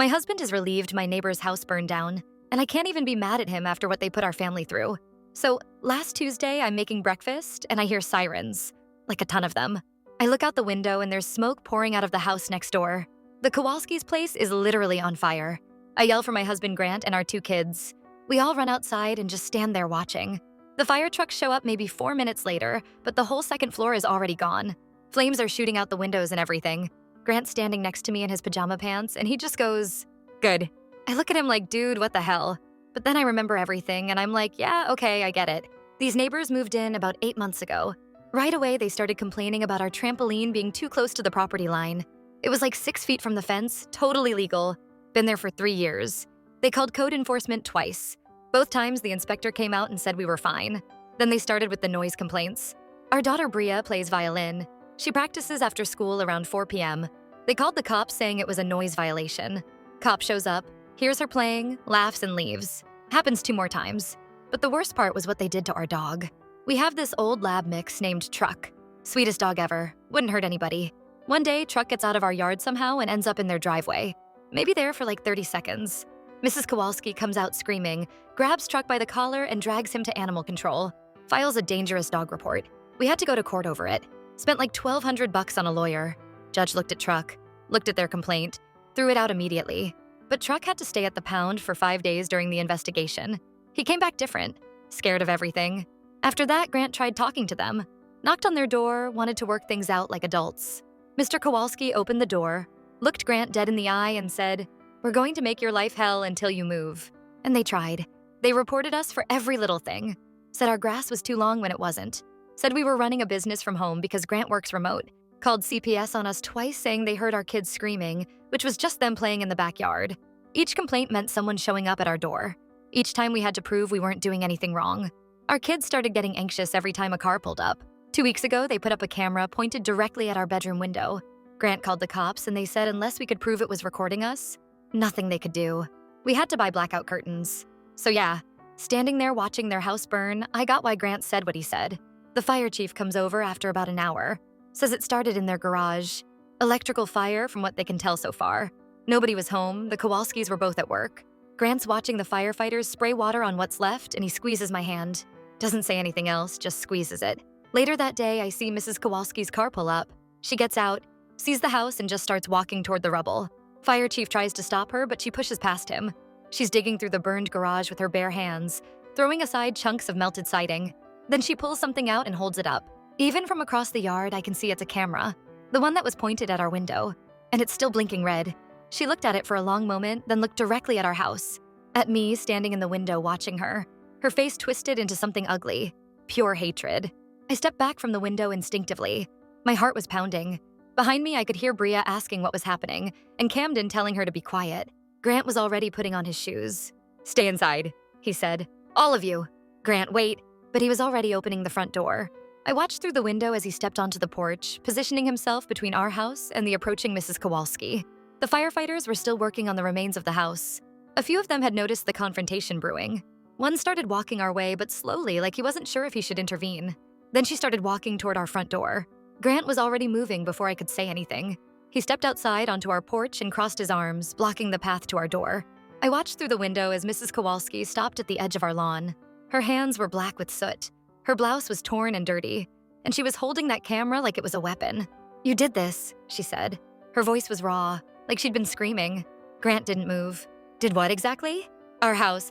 My husband is relieved my neighbor's house burned down, and I can't even be mad at him after what they put our family through. So, last Tuesday, I'm making breakfast and I hear sirens, like a ton of them. I look out the window and there's smoke pouring out of the house next door. The Kowalski's place is literally on fire. I yell for my husband Grant and our two kids. We all run outside and just stand there watching. The fire trucks show up maybe 4 minutes later, but the whole second floor is already gone. Flames are shooting out the windows and everything. Grant's standing next to me in his pajama pants, and he just goes, "Good." I look at him like, dude, what the hell? But then I remember everything, and I'm like, yeah, okay, I get it. These neighbors moved in about 8 months ago. Right away, they started complaining about our trampoline being too close to the property line. It was like 6 feet from the fence, totally legal. Been there for 3 years. They called code enforcement twice. Both times, the inspector came out and said we were fine. Then they started with the noise complaints. Our daughter Bria plays violin. She practices after school around 4 p.m. They called the cops saying it was a noise violation. Cop shows up, hears her playing, laughs, and leaves. Happens 2 more times. But the worst part was what they did to our dog. We have this old lab mix named Truck. Sweetest dog ever. Wouldn't hurt anybody. One day, Truck gets out of our yard somehow and ends up in their driveway. Maybe there for like 30 seconds. Mrs. Kowalski comes out screaming, grabs Truck by the collar and drags him to animal control. Files a dangerous dog report. We had to go to court over it. Spent like $1,200 on a lawyer. Judge looked at Truck, looked at their complaint, threw it out immediately. But Truck had to stay at the pound for 5 days during the investigation. He came back different, scared of everything. After that, Grant tried talking to them, knocked on their door, wanted to work things out like adults. Mr. Kowalski opened the door, looked Grant dead in the eye and said, "We're going to make your life hell until you move." And they tried. They reported us for every little thing. Said our grass was too long when it wasn't. Said we were running a business from home because Grant works remote. Called CPS on us twice saying they heard our kids screaming, which was just them playing in the backyard. Each complaint meant someone showing up at our door. Each time we had to prove we weren't doing anything wrong. Our kids started getting anxious every time a car pulled up. 2 weeks ago, they put up a camera pointed directly at our bedroom window. Grant called the cops and they said unless we could prove it was recording us, nothing they could do. We had to buy blackout curtains. So yeah, standing there watching their house burn, I got why Grant said what he said. The fire chief comes over after about an hour. Says it started in their garage. Electrical fire from what they can tell so far. Nobody was home, the Kowalskis were both at work. Grant's watching the firefighters spray water on what's left and he squeezes my hand. Doesn't say anything else, just squeezes it. Later that day, I see Mrs. Kowalski's car pull up. She gets out, sees the house and just starts walking toward the rubble. Fire chief tries to stop her, but she pushes past him. She's digging through the burned garage with her bare hands, throwing aside chunks of melted siding. Then she pulls something out and holds it up. Even from across the yard, I can see it's a camera, the one that was pointed at our window, and it's still blinking red. She looked at it for a long moment, then looked directly at our house, at me standing in the window watching her. Her face twisted into something ugly, pure hatred. I stepped back from the window instinctively. My heart was pounding. Behind me, I could hear Bria asking what was happening, and Camden telling her to be quiet. Grant was already putting on his shoes. "Stay inside," he said. "All of you." "Grant, wait." But he was already opening the front door. I watched through the window as he stepped onto the porch, positioning himself between our house and the approaching Mrs. Kowalski. The firefighters were still working on the remains of the house. A few of them had noticed the confrontation brewing. One started walking our way, but slowly, like he wasn't sure if he should intervene. Then she started walking toward our front door. Grant was already moving before I could say anything. He stepped outside onto our porch and crossed his arms, blocking the path to our door. I watched through the window as Mrs. Kowalski stopped at the edge of our lawn. Her hands were black with soot. Her blouse was torn and dirty, and she was holding that camera like it was a weapon. "You did this," she said. Her voice was raw, like she'd been screaming. Grant didn't move. "Did what exactly?" "Our house.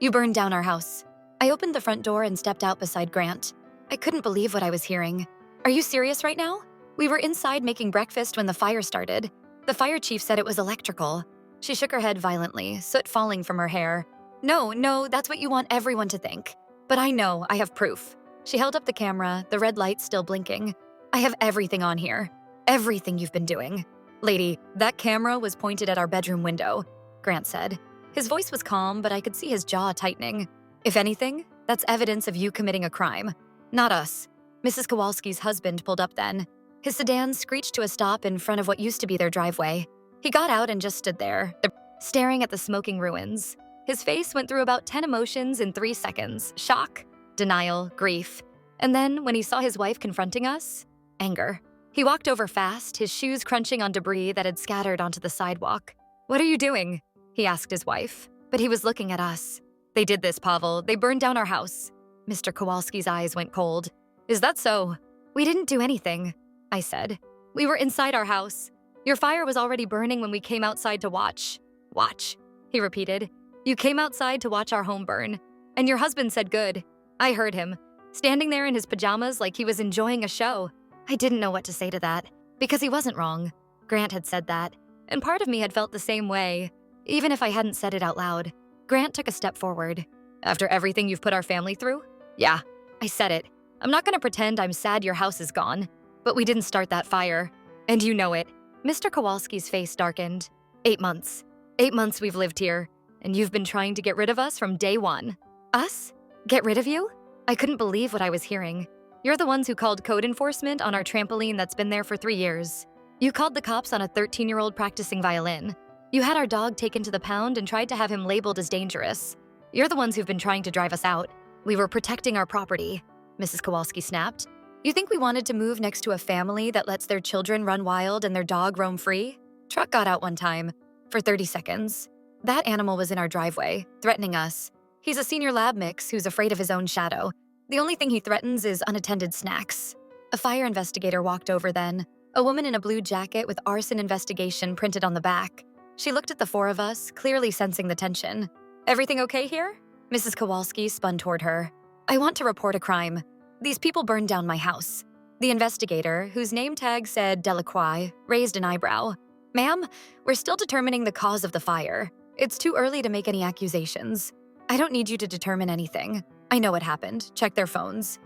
You burned down our house." I opened the front door and stepped out beside Grant. I couldn't believe what I was hearing. "Are you serious right now? We were inside making breakfast when the fire started. The fire chief said it was electrical." She shook her head violently, soot falling from her hair. No, that's what you want everyone to think. But I know, I have proof." She held up the camera, the red light still blinking. "I have everything on here. Everything you've been doing." "Lady, that camera was pointed at our bedroom window," Grant said. His voice was calm, but I could see his jaw tightening. "If anything, that's evidence of you committing a crime. Not us." Mrs. Kowalski's husband pulled up then. His sedan screeched to a stop in front of what used to be their driveway. He got out and just stood there, staring at the smoking ruins. His face went through about 10 emotions in 3 seconds: shock, denial, grief. And then, when he saw his wife confronting us, anger. He walked over fast, his shoes crunching on debris that had scattered onto the sidewalk. "What are you doing?" he asked his wife, but he was looking at us. "They did this, Pavel. They burned down our house." Mr. Kowalski's eyes went cold. "Is that so?" "We didn't do anything," I said. "We were inside our house. Your fire was already burning when we came outside to watch." "Watch," he repeated. "You came outside to watch our home burn. And your husband said good." I heard him, standing there in his pajamas like he was enjoying a show. I didn't know what to say to that, because he wasn't wrong. Grant had said that, and part of me had felt the same way, even if I hadn't said it out loud. Grant took a step forward. "After everything you've put our family through?" "Yeah." I said it. "I'm not gonna pretend I'm sad your house is gone. But we didn't start that fire. And you know it." Mr. Kowalski's face darkened. 8 months. 8 months we've lived here, and you've been trying to get rid of us from day one. Us? Get rid of you? I couldn't believe what I was hearing. You're the ones who called code enforcement on our trampoline that's been there for 3 years. You called the cops on a 13-year-old practicing violin. You had our dog taken to the pound and tried to have him labeled as dangerous. You're the ones who've been trying to drive us out. We were protecting our property," Mrs. Kowalski snapped. "You think we wanted to move next to a family that lets their children run wild and their dog roam free? Truck got out one time, for 30 seconds. That animal was in our driveway, threatening us. He's a senior lab mix who's afraid of his own shadow. The only thing he threatens is unattended snacks." A fire investigator walked over then, a woman in a blue jacket with arson investigation printed on the back. She looked at the 4 of us, clearly sensing the tension. "Everything okay here?" Mrs. Kowalski spun toward her. "I want to report a crime. These people burned down my house." The investigator, whose name tag said Delacroix, raised an eyebrow. "Ma'am, we're still determining the cause of the fire. It's too early to make any accusations. I don't need you to determine anything. I know what happened. Check their phones.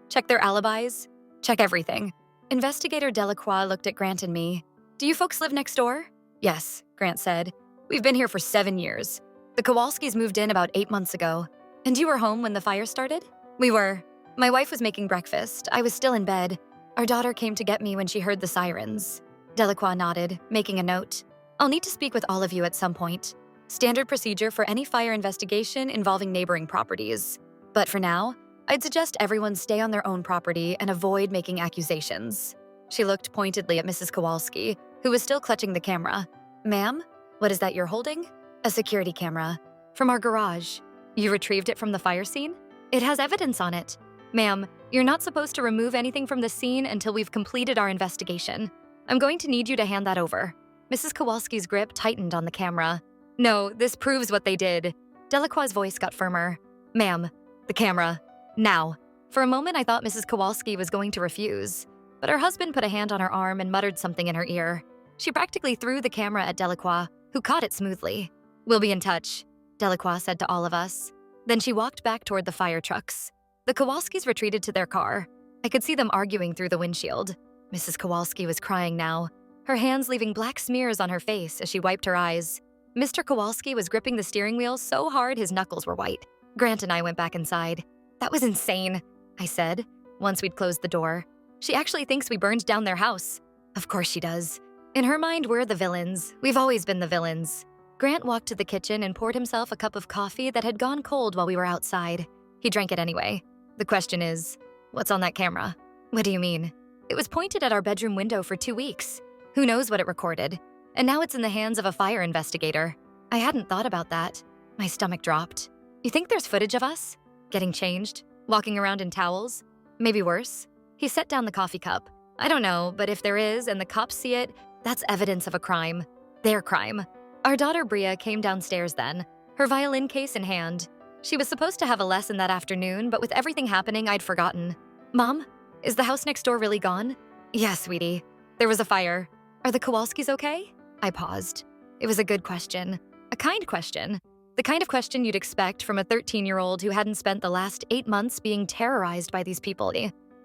Check their alibis. Check everything." Investigator Delacroix looked at Grant and me. "Do you folks live next door?" "Yes," Grant said. "We've been here for 7 years. The Kowalskis moved in about 8 months ago. And you were home when the fire started?" "We were. My wife was making breakfast. I was still in bed. Our daughter came to get me when she heard the sirens." Delacroix nodded, making a note. "I'll need to speak with all of you at some point. Standard procedure for any fire investigation involving neighboring properties. But for now, I'd suggest everyone stay on their own property and avoid making accusations." She looked pointedly at Mrs. Kowalski, who was still clutching the camera. "Ma'am, what is that you're holding?" "A security camera. From our garage." "You retrieved it from the fire scene?" "It has evidence on it." "Ma'am, you're not supposed to remove anything from the scene until we've completed our investigation. I'm going to need you to hand that over." Mrs. Kowalski's grip tightened on the camera. "No, this proves what they did." Delacroix's voice got firmer. "Ma'am, the camera. Now." For a moment, I thought Mrs. Kowalski was going to refuse, but her husband put a hand on her arm and muttered something in her ear. She practically threw the camera at Delacroix, who caught it smoothly. "We'll be in touch," Delacroix said to all of us. Then she walked back toward the fire trucks. The Kowalskis retreated to their car. I could see them arguing through the windshield. Mrs. Kowalski was crying now, her hands leaving black smears on her face as she wiped her eyes. Mr. Kowalski was gripping the steering wheel so hard his knuckles were white. Grant and I went back inside. "That was insane," I said, once we'd closed the door. "She actually thinks we burned down their house." "Of course she does. In her mind, we're the villains. We've always been the villains." Grant walked to the kitchen and poured himself a cup of coffee that had gone cold while we were outside. He drank it anyway. "The question is, what's on that camera?" "What do you mean?" "It was pointed at our bedroom window for 2 weeks. Who knows what it recorded? And now it's in the hands of a fire investigator." I hadn't thought about that. My stomach dropped. "You think there's footage of us? Getting changed? Walking around in towels? Maybe worse?" He set down the coffee cup. "I don't know, but if there is and the cops see it, that's evidence of a crime. Their crime." Our daughter Bria came downstairs then, her violin case in hand. She was supposed to have a lesson that afternoon, but with everything happening, I'd forgotten. "Mom, is the house next door really gone?" "Yes, sweetie. There was a fire. Are the Kowalskis okay?" I paused. It was a good question. A kind question. The kind of question you'd expect from a 13-year-old who hadn't spent the last 8 months being terrorized by these people.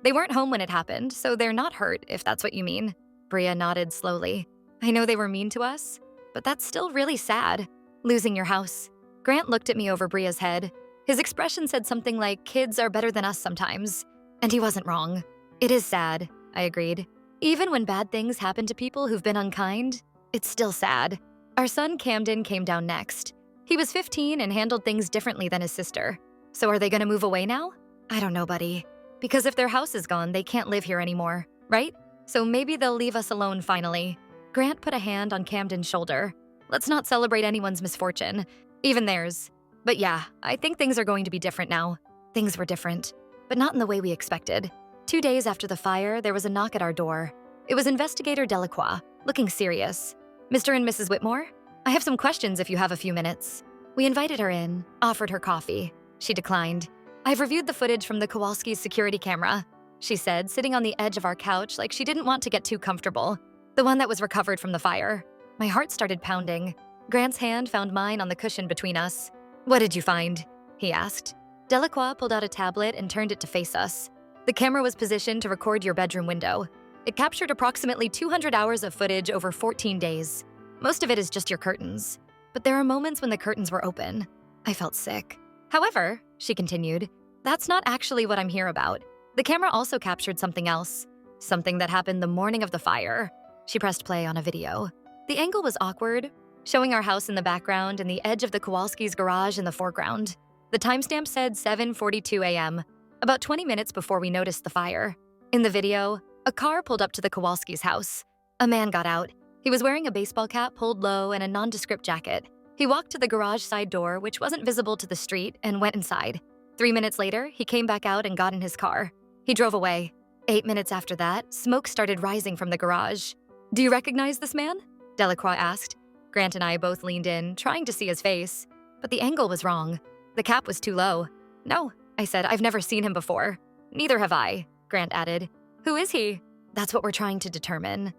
They weren't home when it happened, so they're not hurt, if that's what you mean. Bria nodded slowly. "I know they were mean to us, but that's still really sad. Losing your house." Grant looked at me over Bria's head. His expression said something like, "Kids are better than us sometimes." And he wasn't wrong. "It is sad," I agreed. "Even when bad things happen to people who've been unkind, it's still sad." Our son Camden came down next. He was 15 and handled things differently than his sister. "So are they gonna move away now?" "I don't know, buddy. Because if their house is gone, they can't live here anymore, right? So maybe they'll leave us alone finally." Grant put a hand on Camden's shoulder. Let's not celebrate anyone's misfortune, even theirs. But yeah, I think things are going to be different now. Things were different, but not in the way we expected. 2 days after the fire, there was a knock at our door. It was Investigator Delacroix, looking serious. Mr. and Mrs. Whitmore? I have some questions if you have a few minutes. We invited her in, offered her coffee. She declined. I've reviewed the footage from the Kowalski's security camera, she said, sitting on the edge of our couch like she didn't want to get too comfortable. The one that was recovered from the fire. My heart started pounding. Grant's hand found mine on the cushion between us. What did you find? He asked. Delacroix pulled out a tablet and turned it to face us. The camera was positioned to record your bedroom window. It captured approximately 200 hours of footage over 14 days. Most of it is just your curtains. But there are moments when the curtains were open. I felt sick. However, she continued, that's not actually what I'm here about. The camera also captured something else. Something that happened the morning of the fire. She pressed play on a video. The angle was awkward, showing our house in the background and the edge of the Kowalski's garage in the foreground. The timestamp said 7:42 a.m., about 20 minutes before we noticed the fire. In the video, a car pulled up to the Kowalski's house. A man got out. He was wearing a baseball cap pulled low and a nondescript jacket. He walked to the garage side door, which wasn't visible to the street, and went inside. 3 minutes later, he came back out and got in his car. He drove away. 8 minutes after that, smoke started rising from the garage. Do you recognize this man? Delacroix asked. Grant and I both leaned in, trying to see his face. But the angle was wrong. The cap was too low. No, I said, I've never seen him before. Neither have I, Grant added. Who is he? That's what we're trying to determine.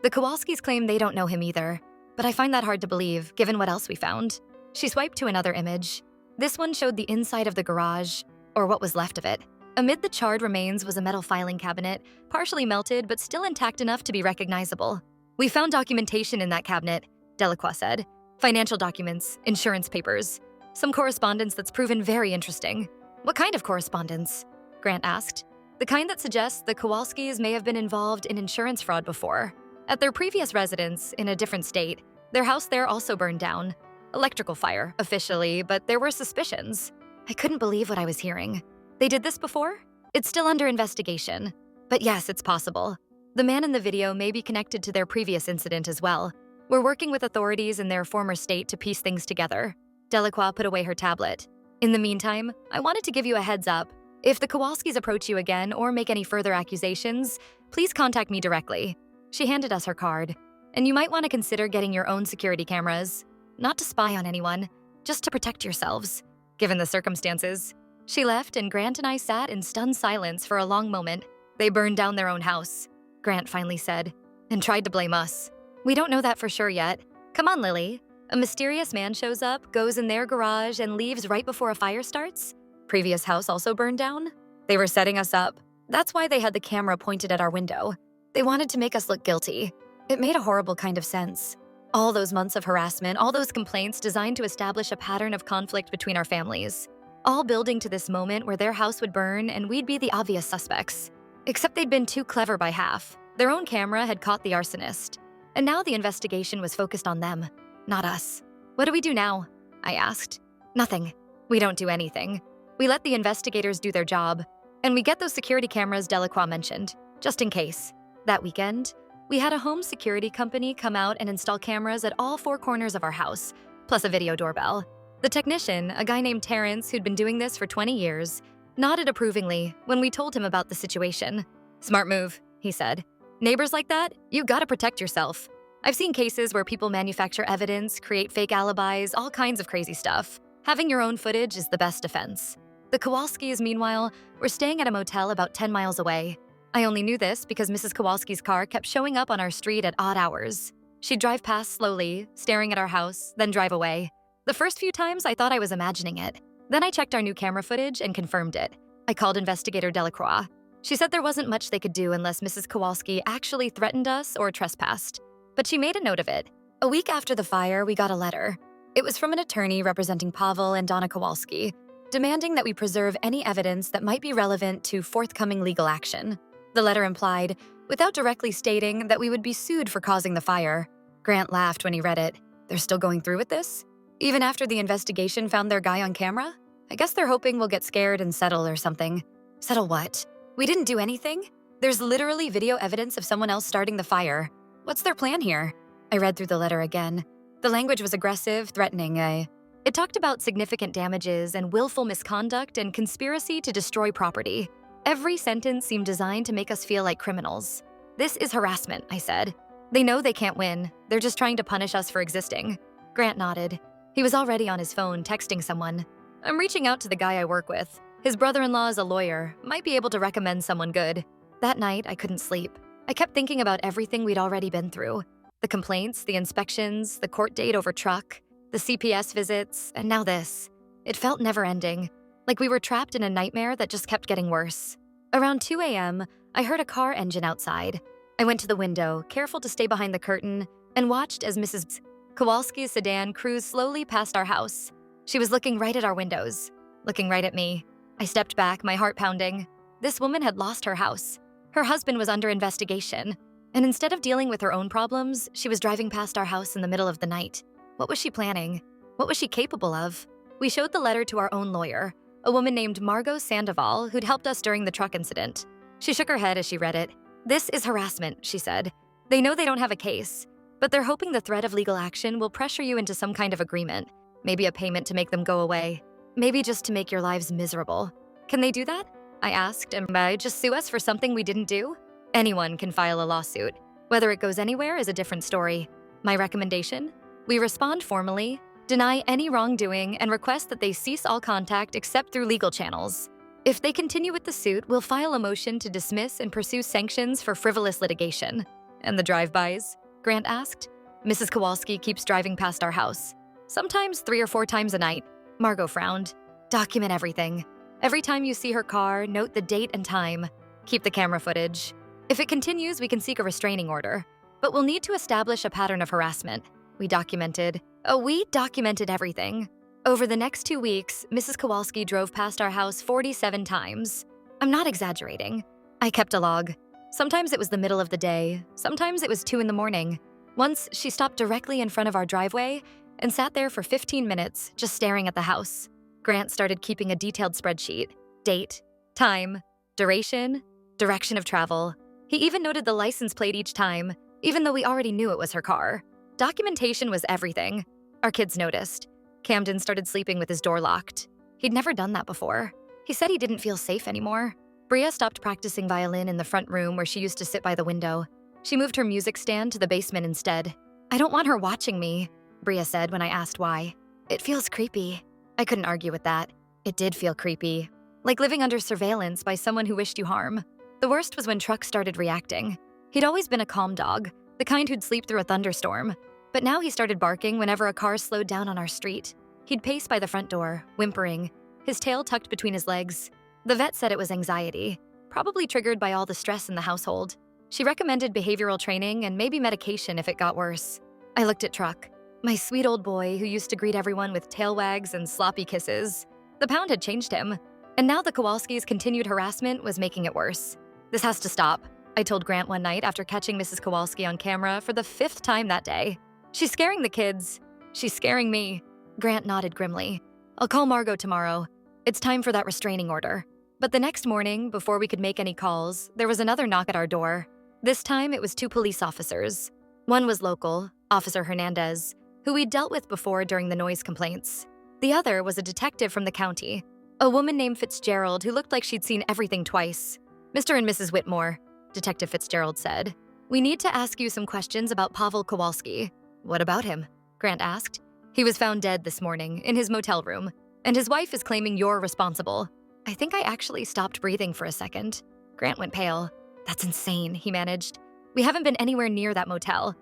The Kowalskis claim they don't know him either, but I find that hard to believe, given what else we found. She swiped to another image. This one showed the inside of the garage, or what was left of it. Amid the charred remains was a metal filing cabinet, partially melted but still intact enough to be recognizable. We found documentation in that cabinet, Delacroix said. Financial documents, insurance papers, some correspondence that's proven very interesting. What kind of correspondence? Grant asked. The kind that suggests the Kowalskis may have been involved in insurance fraud before. At their previous residence, in a different state, their house there also burned down. Electrical fire, officially, but there were suspicions. I couldn't believe what I was hearing. They did this before? It's still under investigation. But yes, it's possible. The man in the video may be connected to their previous incident as well. We're working with authorities in their former state to piece things together. Delacroix put away her tablet. In the meantime, I wanted to give you a heads up. If the Kowalskis approach you again or make any further accusations, please contact me directly. She handed us her card. And you might want to consider getting your own security cameras. Not to spy on anyone, just to protect yourselves, given the circumstances. She left, and Grant and I sat in stunned silence for a long moment. They burned down their own house, Grant finally said, and tried to blame us. We don't know that for sure yet. Come on, Lily. A mysterious man shows up, goes in their garage, and leaves right before a fire starts? Previous house also burned down? They were setting us up. That's why they had the camera pointed at our window. They wanted to make us look guilty. It made a horrible kind of sense. All those months of harassment, all those complaints designed to establish a pattern of conflict between our families. All building to this moment where their house would burn and we'd be the obvious suspects. Except they'd been too clever by half. Their own camera had caught the arsonist. And now the investigation was focused on them, not us. What do we do now? I asked. Nothing. We don't do anything. We let the investigators do their job. And we get those security cameras Delacroix mentioned, just in case. That weekend, we had a home security company come out and install cameras at all 4 corners of our house, plus a video doorbell. The technician, a guy named Terrence who'd been doing this for 20 years, nodded approvingly when we told him about the situation. Smart move, he said. Neighbors like that, you gotta protect yourself. I've seen cases where people manufacture evidence, create fake alibis, all kinds of crazy stuff. Having your own footage is the best defense. The Kowalskis, meanwhile, were staying at a motel about 10 miles away. I only knew this because Mrs. Kowalski's car kept showing up on our street at odd hours. She'd drive past slowly, staring at our house, then drive away. The first few times, I thought I was imagining it. Then I checked our new camera footage and confirmed it. I called Investigator Delacroix. She said there wasn't much they could do unless Mrs. Kowalski actually threatened us or trespassed. But she made a note of it. A week after the fire, we got a letter. It was from an attorney representing Pavel and Donna Kowalski, demanding that we preserve any evidence that might be relevant to forthcoming legal action. The letter implied, without directly stating, that we would be sued for causing the fire. Grant laughed when he read it. They're still going through with this? Even after the investigation found their guy on camera? I guess they're hoping we'll get scared and settle or something. Settle what? We didn't do anything? There's literally video evidence of someone else starting the fire. What's their plan here? I read through the letter again. The language was aggressive, threatening. It talked about significant damages and willful misconduct and conspiracy to destroy property. Every sentence seemed designed to make us feel like criminals. This is harassment, I said. They know they can't win. They're just trying to punish us for existing. Grant nodded. He was already on his phone texting someone. I'm reaching out to the guy I work with. His brother-in-law is a lawyer, might be able to recommend someone good. That night, I couldn't sleep. I kept thinking about everything we'd already been through. The complaints, the inspections, the court date over truck, the CPS visits, and now this. It felt never-ending, like we were trapped in a nightmare that just kept getting worse. Around 2 a.m., I heard a car engine outside. I went to the window, careful to stay behind the curtain, and watched as Mrs. Kowalski's sedan cruised slowly past our house. She was looking right at our windows, looking right at me. I stepped back, my heart pounding. This woman had lost her house. Her husband was under investigation, and instead of dealing with her own problems, she was driving past our house in the middle of the night. What was she planning? What was she capable of? We showed the letter to our own lawyer, a woman named Margot Sandoval, who'd helped us during the truck incident. She shook her head as she read it. This is harassment, she said. They know they don't have a case, but they're hoping the threat of legal action will pressure you into some kind of agreement, maybe a payment to make them go away, maybe just to make your lives miserable. Can they do that? I asked, and just sue us for something we didn't do? Anyone can file a lawsuit. Whether it goes anywhere is a different story. My recommendation? We respond formally, deny any wrongdoing, and request that they cease all contact except through legal channels. If they continue with the suit, we'll file a motion to dismiss and pursue sanctions for frivolous litigation. And the drive-bys? Grant asked. Mrs. Kowalski keeps driving past our house. Sometimes 3 or 4 times a night. Margot frowned. Document everything. Every time you see her car, note the date and time. Keep the camera footage. If it continues, we can seek a restraining order. But we'll need to establish a pattern of harassment. We documented everything. Over the next 2 weeks, Mrs. Kowalski drove past our house 47 times. I'm not exaggerating. I kept a log. Sometimes it was the middle of the day. Sometimes it was 2 in the morning. Once, she stopped directly in front of our driveway and sat there for 15 minutes, just staring at the house. Grant started keeping a detailed spreadsheet. Date, time, duration, direction of travel. He even noted the license plate each time, even though we already knew it was her car. Documentation was everything. Our kids noticed. Camden started sleeping with his door locked. He'd never done that before. He said he didn't feel safe anymore. Bria stopped practicing violin in the front room where she used to sit by the window. She moved her music stand to the basement instead. I don't want her watching me, Bria said when I asked why. It feels creepy. I couldn't argue with that. It did feel creepy. Like living under surveillance by someone who wished you harm. The worst was when Truck started reacting. He'd always been a calm dog, the kind who'd sleep through a thunderstorm. But now he started barking whenever a car slowed down on our street. He'd pace by the front door, whimpering, his tail tucked between his legs. The vet said it was anxiety, probably triggered by all the stress in the household. She recommended behavioral training and maybe medication if it got worse. I looked at Truck, my sweet old boy who used to greet everyone with tail wags and sloppy kisses. The pound had changed him, and now the Kowalskis' continued harassment was making it worse. This has to stop, I told Grant one night after catching Mrs. Kowalski on camera for the 5th time that day. She's scaring the kids. She's scaring me. Grant nodded grimly. I'll call Margot tomorrow. It's time for that restraining order. But the next morning, before we could make any calls, there was another knock at our door. This time, it was 2 police officers. One was local, Officer Hernandez, who we'd dealt with before during the noise complaints. The other was a detective from the county, a woman named Fitzgerald who looked like she'd seen everything twice. Mr. and Mrs. Whitmore, Detective Fitzgerald said, we need to ask you some questions about Pavel Kowalski. What about him? Grant asked. He was found dead this morning in his motel room, and his wife is claiming you're responsible. I think I actually stopped breathing for a second. Grant went pale. That's insane, he managed. We haven't been anywhere near that motel.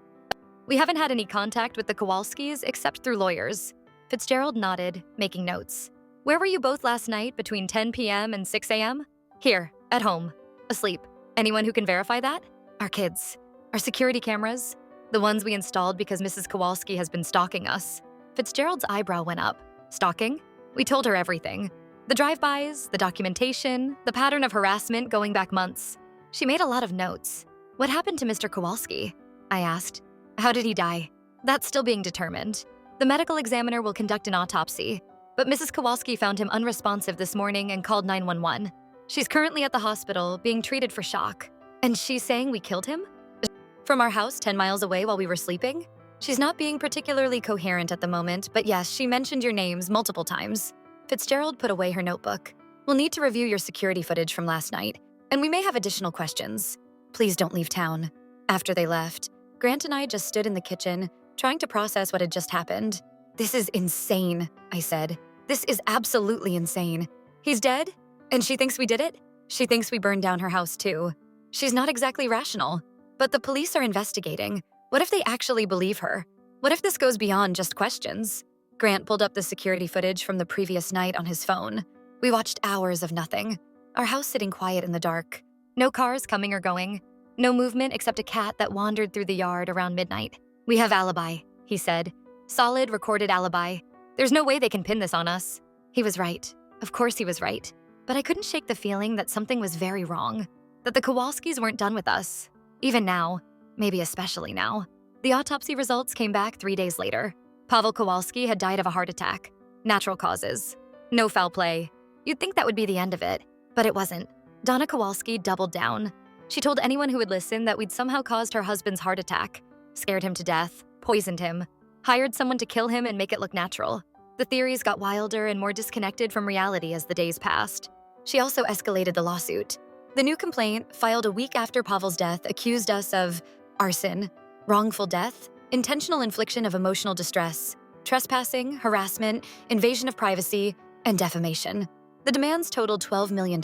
We haven't had any contact with the Kowalskis except through lawyers. Fitzgerald nodded, making notes. Where were you both last night between 10 p.m. and 6 a.m.? Here, at home, asleep. Anyone who can verify that? Our kids. Our security cameras. The ones we installed because Mrs. Kowalski has been stalking us. Fitzgerald's eyebrow went up. Stalking? We told her everything. The drive-bys, the documentation, the pattern of harassment going back months. She made a lot of notes. What happened to Mr. Kowalski? I asked. How did he die? That's still being determined. The medical examiner will conduct an autopsy, but Mrs. Kowalski found him unresponsive this morning and called 911. She's currently at the hospital, being treated for shock. And she's saying we killed him? From our house 10 miles away while we were sleeping? She's not being particularly coherent at the moment, but yes, she mentioned your names multiple times. Fitzgerald put away her notebook. We'll need to review your security footage from last night, and we may have additional questions. Please don't leave town. After they left, Grant and I just stood in the kitchen, trying to process what had just happened. This is insane, I said. This is absolutely insane. He's dead? And she thinks we did it? She thinks we burned down her house too. She's not exactly rational. But the police are investigating. What if they actually believe her? What if this goes beyond just questions? Grant pulled up the security footage from the previous night on his phone. We watched hours of nothing. Our house sitting quiet in the dark. No cars coming or going. No movement except a cat that wandered through the yard around midnight. We have alibi, he said. Solid, recorded alibi. There's no way they can pin this on us. He was right. Of course he was right. But I couldn't shake the feeling that something was very wrong. That the Kowalskis weren't done with us. Even now. Maybe especially now. The autopsy results came back 3 days later. Pavel Kowalski had died of a heart attack. Natural causes. No foul play. You'd think that would be the end of it. But it wasn't. Donna Kowalski doubled down. She told anyone who would listen that we'd somehow caused her husband's heart attack. Scared him to death. Poisoned him. Hired someone to kill him and make it look natural. The theories got wilder and more disconnected from reality as the days passed. She also escalated the lawsuit. The new complaint, filed a week after Pavel's death, accused us of arson, wrongful death, intentional infliction of emotional distress, trespassing, harassment, invasion of privacy, and defamation. The demands totaled $12 million.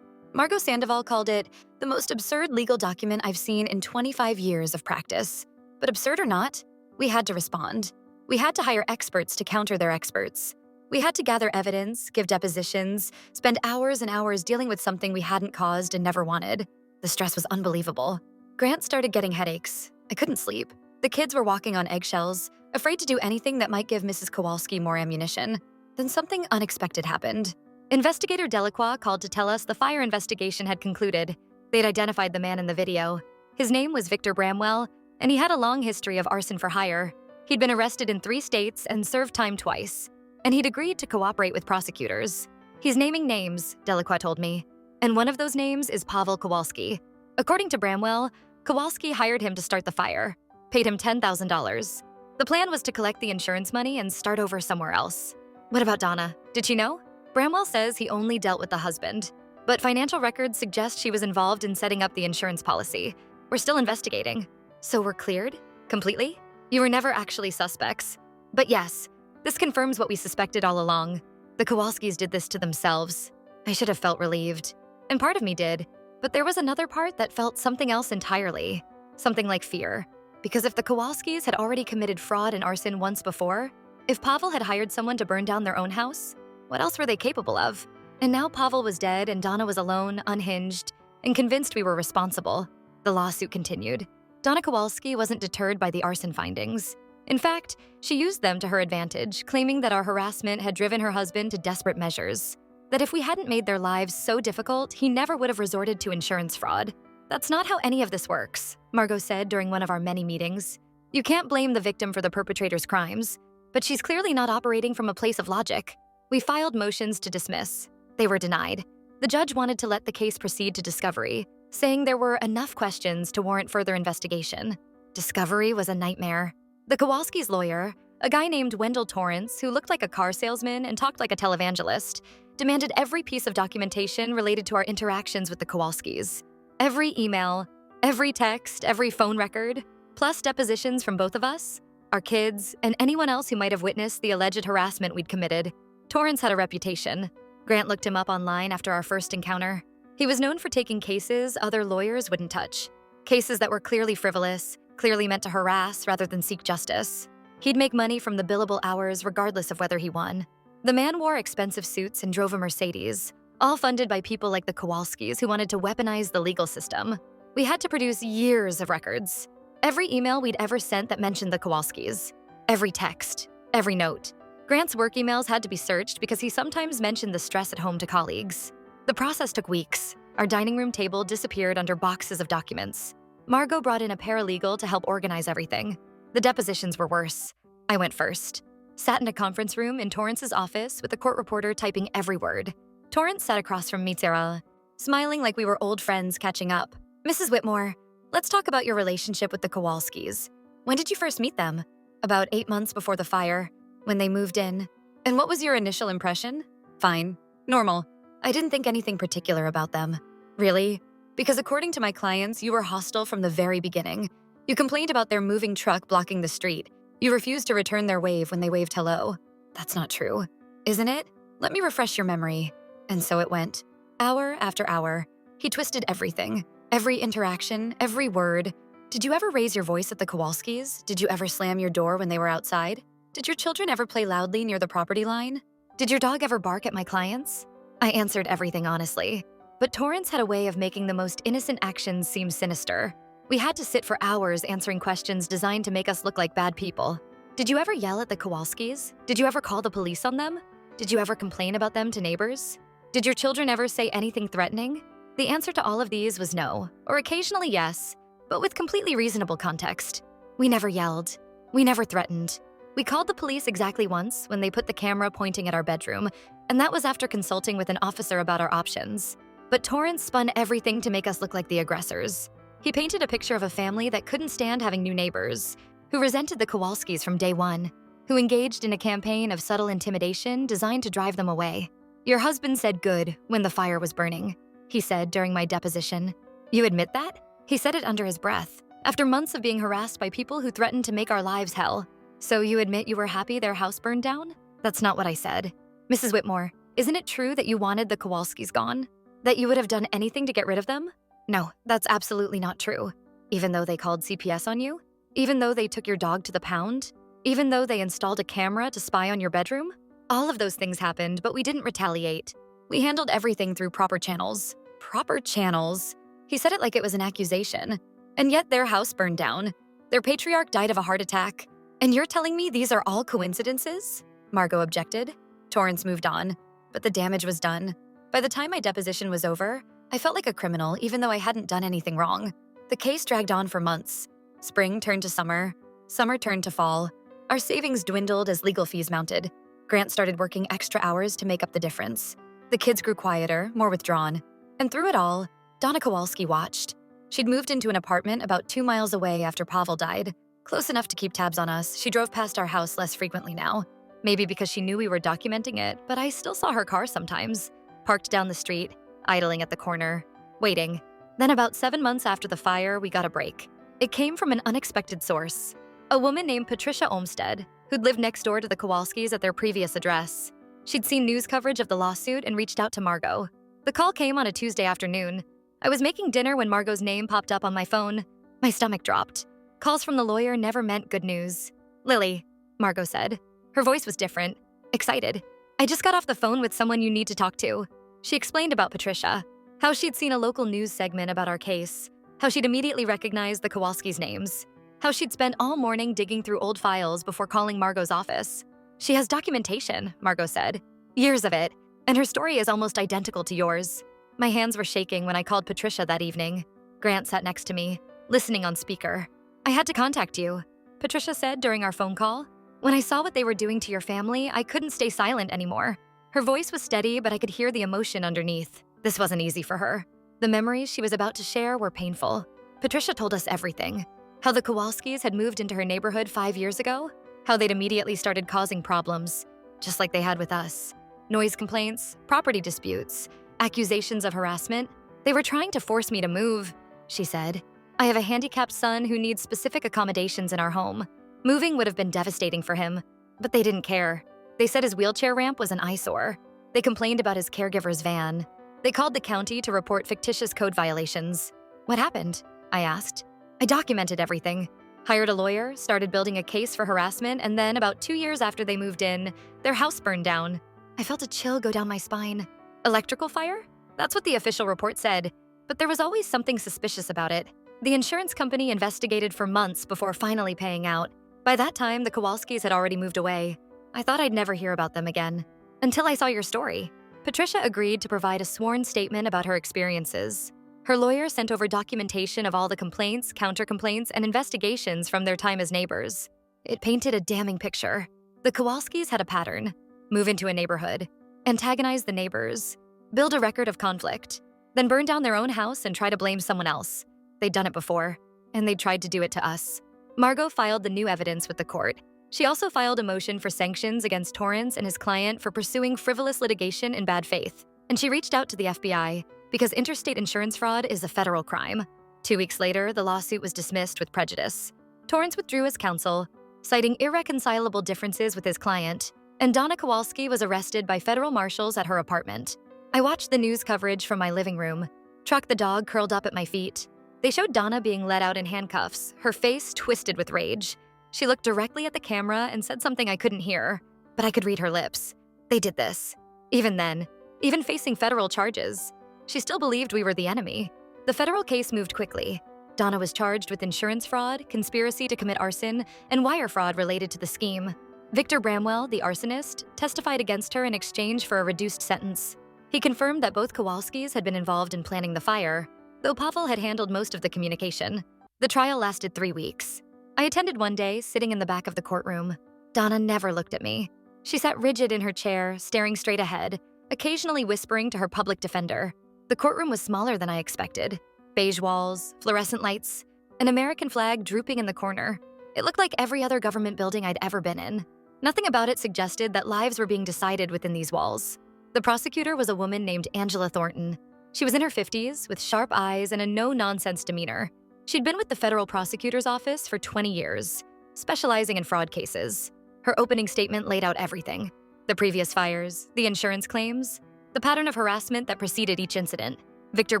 Margot Sandoval called it the most absurd legal document I've seen in 25 years of practice. But absurd or not, we had to respond. We had to hire experts to counter their experts. We had to gather evidence, give depositions, spend hours and hours dealing with something we hadn't caused and never wanted. The stress was unbelievable. Grant started getting headaches. I couldn't sleep. The kids were walking on eggshells, afraid to do anything that might give Mrs. Kowalski more ammunition. Then something unexpected happened. Investigator Delacroix called to tell us the fire investigation had concluded. They'd identified the man in the video. His name was Victor Bramwell, and he had a long history of arson for hire. He'd been arrested in 3 states and served time twice. And he'd agreed to cooperate with prosecutors. He's naming names, Delacroix told me. And one of those names is Pavel Kowalski. According to Bramwell, Kowalski hired him to start the fire, paid him $10,000. The plan was to collect the insurance money and start over somewhere else. What about Donna? Did she know? Bramwell says he only dealt with the husband, but financial records suggest she was involved in setting up the insurance policy. We're still investigating. So we're cleared? Completely? You were never actually suspects. But yes, this confirms what we suspected all along. The Kowalskis did this to themselves. I should have felt relieved. And part of me did. But there was another part that felt something else entirely. Something like fear. Because if the Kowalskis had already committed fraud and arson once before, if Pavel had hired someone to burn down their own house, what else were they capable of? And now Pavel was dead and Donna was alone, unhinged, and convinced we were responsible. The lawsuit continued. Donna Kowalski wasn't deterred by the arson findings. In fact, she used them to her advantage, claiming that our harassment had driven her husband to desperate measures. That if we hadn't made their lives so difficult, he never would have resorted to insurance fraud. That's not how any of this works, Margot said during one of our many meetings. You can't blame the victim for the perpetrator's crimes, but she's clearly not operating from a place of logic. We filed motions to dismiss. They were denied. The judge wanted to let the case proceed to discovery, saying there were enough questions to warrant further investigation. Discovery was a nightmare. The Kowalskis' lawyer, a guy named Wendell Torrance, who looked like a car salesman and talked like a televangelist, demanded every piece of documentation related to our interactions with the Kowalskis. Every email, every text, every phone record, plus depositions from both of us, our kids, and anyone else who might have witnessed the alleged harassment we'd committed. Torrance had a reputation. Grant looked him up online after our first encounter. He was known for taking cases other lawyers wouldn't touch. Cases that were clearly frivolous, clearly meant to harass rather than seek justice. He'd make money from the billable hours regardless of whether he won. The man wore expensive suits and drove a Mercedes, all funded by people like the Kowalskis who wanted to weaponize the legal system. We had to produce years of records. Every email we'd ever sent that mentioned the Kowalskis. Every text, every note. Grant's work emails had to be searched because he sometimes mentioned the stress at home to colleagues. The process took weeks. Our dining room table disappeared under boxes of documents. Margot brought in a paralegal to help organize everything. The depositions were worse. I went first. Sat in a conference room in Torrance's office with the court reporter typing every word. Torrance sat across from Mitsera, smiling like we were old friends catching up. Mrs. Whitmore, let's talk about your relationship with the Kowalskis. When did you first meet them? About 8 months before the fire, when they moved in. And what was your initial impression? Fine. Normal. I didn't think anything particular about them. Really? Because according to my clients, you were hostile from the very beginning. You complained about their moving truck blocking the street. You refused to return their wave when they waved hello. That's not true. Isn't it? Let me refresh your memory. And so it went. Hour after hour. He twisted everything. Every interaction, every word. Did you ever raise your voice at the Kowalskis? Did you ever slam your door when they were outside? Did your children ever play loudly near the property line? Did your dog ever bark at my clients? I answered everything honestly. But Torrance had a way of making the most innocent actions seem sinister. We had to sit for hours answering questions designed to make us look like bad people. Did you ever yell at the Kowalskis? Did you ever call the police on them? Did you ever complain about them to neighbors? Did your children ever say anything threatening? The answer to all of these was no, or occasionally yes, but with completely reasonable context. We never yelled. We never threatened. We called the police exactly once when they put the camera pointing at our bedroom, and that was after consulting with an officer about our options. But Torrance spun everything to make us look like the aggressors. He painted a picture of a family that couldn't stand having new neighbors, who resented the Kowalskis from day one, who engaged in a campaign of subtle intimidation designed to drive them away. Your husband said good when the fire was burning, he said during my deposition. You admit that? He said it under his breath, after months of being harassed by people who threatened to make our lives hell. So you admit you were happy their house burned down? That's not what I said. Mrs. Whitmore, isn't it true that you wanted the Kowalskis gone? That you would have done anything to get rid of them? No, that's absolutely not true. Even though they called CPS on you? Even though they took your dog to the pound? Even though they installed a camera to spy on your bedroom? All of those things happened, but we didn't retaliate. We handled everything through proper channels. Proper channels? He said it like it was an accusation. And yet their house burned down. Their patriarch died of a heart attack. And you're telling me these are all coincidences? Margot objected. Torrance moved on, but the damage was done. By the time my deposition was over, I felt like a criminal even though I hadn't done anything wrong. The case dragged on for months. Spring turned to summer. Summer turned to fall. Our savings dwindled as legal fees mounted. Grant started working extra hours to make up the difference. The kids grew quieter, more withdrawn. And through it all, Donna Kowalski watched. She'd moved into an apartment about 2 miles away after Pavel died. Close enough to keep tabs on us, she drove past our house less frequently now. Maybe because she knew we were documenting it, but I still saw her car sometimes. Parked down the street, idling at the corner, waiting. Then about 7 months after the fire, we got a break. It came from an unexpected source. A woman named Patricia Olmsted, who'd lived next door to the Kowalskis at their previous address. She'd seen news coverage of the lawsuit and reached out to Margot. The call came on a Tuesday afternoon. I was making dinner when Margot's name popped up on my phone. My stomach dropped. Calls from the lawyer never meant good news. Lily, Margot said. Her voice was different, excited. I just got off the phone with someone you need to talk to. She explained about Patricia, how she'd seen a local news segment about our case, how she'd immediately recognized the Kowalskis' names, how she'd spent all morning digging through old files before calling Margot's office. She has documentation, Margot said. Years of it, and her story is almost identical to yours. My hands were shaking when I called Patricia that evening. Grant sat next to me, listening on speaker. I had to contact you, Patricia said during our phone call. When I saw what they were doing to your family, I couldn't stay silent anymore. Her voice was steady, but I could hear the emotion underneath. This wasn't easy for her. The memories she was about to share were painful. Patricia told us everything. How the Kowalskis had moved into her neighborhood 5 years ago, how they'd immediately started causing problems, just like they had with us. Noise complaints, property disputes, accusations of harassment. They were trying to force me to move, she said. I have a handicapped son who needs specific accommodations in our home. Moving would have been devastating for him, but they didn't care. They said his wheelchair ramp was an eyesore. They complained about his caregiver's van. They called the county to report fictitious code violations. What happened? I asked. I documented everything. Hired a lawyer, started building a case for harassment, and then about 2 years after they moved in, their house burned down. I felt a chill go down my spine. Electrical fire? That's what the official report said, but there was always something suspicious about it. The insurance company investigated for months before finally paying out. By that time, the Kowalskis had already moved away. I thought I'd never hear about them again. Until I saw your story. Patricia agreed to provide a sworn statement about her experiences. Her lawyer sent over documentation of all the complaints, counter-complaints, and investigations from their time as neighbors. It painted a damning picture. The Kowalskis had a pattern. Move into a neighborhood, antagonize the neighbors, build a record of conflict, then burn down their own house and try to blame someone else. They'd done it before, and they'd tried to do it to us. Margot filed the new evidence with the court. She also filed a motion for sanctions against Torrance and his client for pursuing frivolous litigation in bad faith. And she reached out to the FBI because interstate insurance fraud is a federal crime. 2 weeks later, the lawsuit was dismissed with prejudice. Torrance withdrew his counsel, citing irreconcilable differences with his client, and Donna Kowalski was arrested by federal marshals at her apartment. I watched the news coverage from my living room. Truck the dog curled up at my feet. They showed Donna being let out in handcuffs, her face twisted with rage. She looked directly at the camera and said something I couldn't hear, but I could read her lips. They did this. Even then, even facing federal charges, she still believed we were the enemy. The federal case moved quickly. Donna was charged with insurance fraud, conspiracy to commit arson, and wire fraud related to the scheme. Victor Bramwell, the arsonist, testified against her in exchange for a reduced sentence. He confirmed that both Kowalskis had been involved in planning the fire, though Pavel had handled most of the communication. The trial lasted 3 weeks. I attended one day, sitting in the back of the courtroom. Donna never looked at me. She sat rigid in her chair, staring straight ahead, occasionally whispering to her public defender. The courtroom was smaller than I expected. Beige walls, fluorescent lights, an American flag drooping in the corner. It looked like every other government building I'd ever been in. Nothing about it suggested that lives were being decided within these walls. The prosecutor was a woman named Angela Thornton. She was in her 50s, with sharp eyes and a no-nonsense demeanor. She'd been with the federal prosecutor's office for 20 years, specializing in fraud cases. Her opening statement laid out everything: the previous fires, the insurance claims, the pattern of harassment that preceded each incident, Victor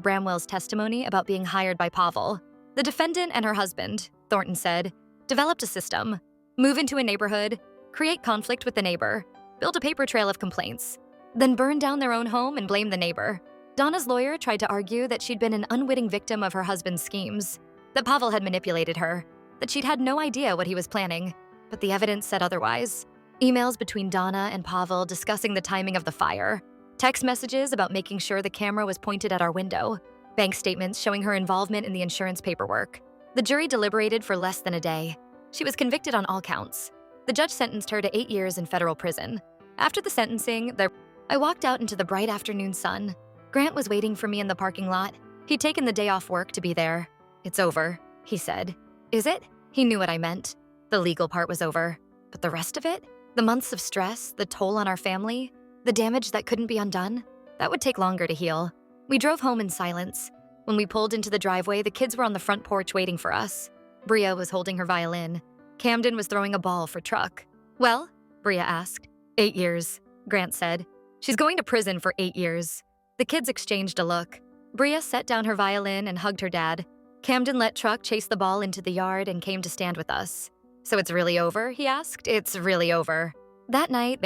Bramwell's testimony about being hired by Pavel. The defendant and her husband, Thornton said, developed a system: move into a neighborhood, create conflict with the neighbor, build a paper trail of complaints, then burn down their own home and blame the neighbor. Donna's lawyer tried to argue that she'd been an unwitting victim of her husband's schemes, that Pavel had manipulated her, that she'd had no idea what he was planning, but the evidence said otherwise. Emails between Donna and Pavel discussing the timing of the fire, text messages about making sure the camera was pointed at our window, bank statements showing her involvement in the insurance paperwork. The jury deliberated for less than a day. She was convicted on all counts. The judge sentenced her to 8 years in federal prison. After the sentencing, I walked out into the bright afternoon sun. Grant was waiting for me in the parking lot. He'd taken the day off work to be there. "It's over," he said. "Is it?" He knew what I meant. The legal part was over. But the rest of it? The months of stress, the toll on our family, the damage that couldn't be undone? That would take longer to heal. We drove home in silence. When we pulled into the driveway, the kids were on the front porch waiting for us. Bria was holding her violin. Camden was throwing a ball for Truck. "Well?" Bria asked. 8 years, Grant said. "She's going to prison for 8 years. The kids exchanged a look. Bria set down her violin and hugged her dad. Camden let Truck chase the ball into the yard and came to stand with us. "So it's really over?" he asked. "It's really over." That night,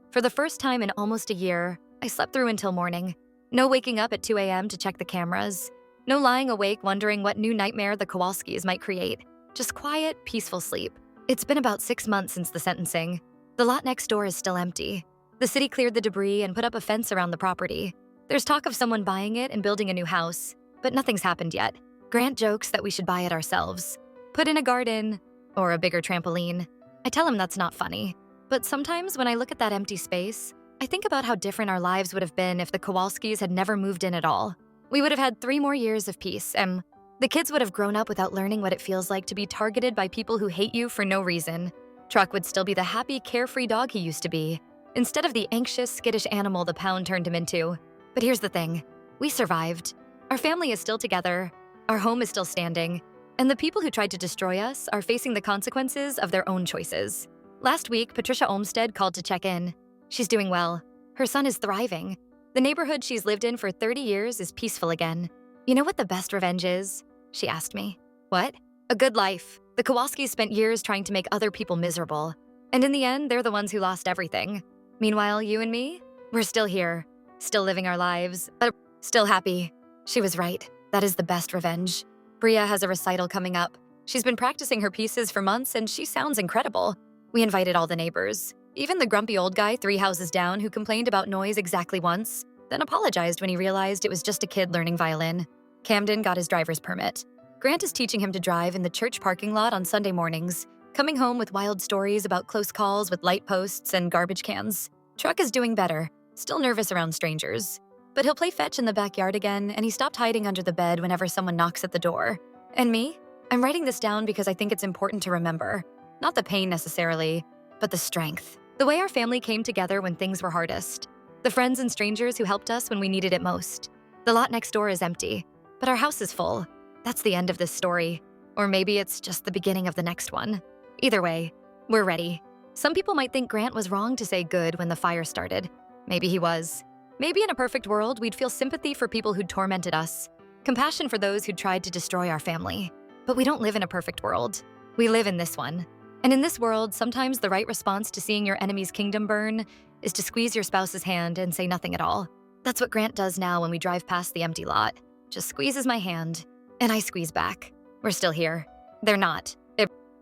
for the first time in almost a year, I slept through until morning. No waking up at 2 a.m. to check the cameras. No lying awake wondering what new nightmare the Kowalskis might create. Just quiet, peaceful sleep. It's been about 6 months since the sentencing. The lot next door is still empty. The city cleared the debris and put up a fence around the property. There's talk of someone buying it and building a new house, but nothing's happened yet. Grant jokes that we should buy it ourselves. Put in a garden, or a bigger trampoline. I tell him that's not funny. But sometimes when I look at that empty space, I think about how different our lives would have been if the Kowalskis had never moved in at all. We would have had 3 more years of peace, and the kids would have grown up without learning what it feels like to be targeted by people who hate you for no reason. Truck would still be the happy, carefree dog he used to be, instead of the anxious, skittish animal the pound turned him into. But here's the thing. We survived. Our family is still together. Our home is still standing. And the people who tried to destroy us are facing the consequences of their own choices. Last week, Patricia Olmsted called to check in. She's doing well. Her son is thriving. The neighborhood she's lived in for 30 years is peaceful again. "You know what the best revenge is?" she asked me. "What?" "A good life. The Kowalskis spent years trying to make other people miserable. And in the end, they're the ones who lost everything. Meanwhile, you and me? We're still here. Still living our lives, but still happy." She was right. That is the best revenge. Bria has a recital coming up. She's been practicing her pieces for months and she sounds incredible. We invited all the neighbors. Even the grumpy old guy 3 houses down who complained about noise exactly once, then apologized when he realized it was just a kid learning violin. Camden got his driver's permit. Grant is teaching him to drive in the church parking lot on Sunday mornings, coming home with wild stories about close calls with light posts and garbage cans. Truck is doing better, still nervous around strangers. But he'll play fetch in the backyard again, and he stopped hiding under the bed whenever someone knocks at the door. And me? I'm writing this down because I think it's important to remember. Not the pain necessarily, but the strength. The way our family came together when things were hardest. The friends and strangers who helped us when we needed it most. The lot next door is empty, but our house is full. That's the end of this story. Or maybe it's just the beginning of the next one. Either way, we're ready. Some people might think Grant was wrong to say good when the fire started. Maybe he was. Maybe in a perfect world, we'd feel sympathy for people who'd tormented us, compassion for those who'd tried to destroy our family. But we don't live in a perfect world. We live in this one. And in this world, sometimes the right response to seeing your enemy's kingdom burn is to squeeze your spouse's hand and say nothing at all. That's what Grant does now when we drive past the empty lot. Just squeezes my hand, and I squeeze back. We're still here. They're not.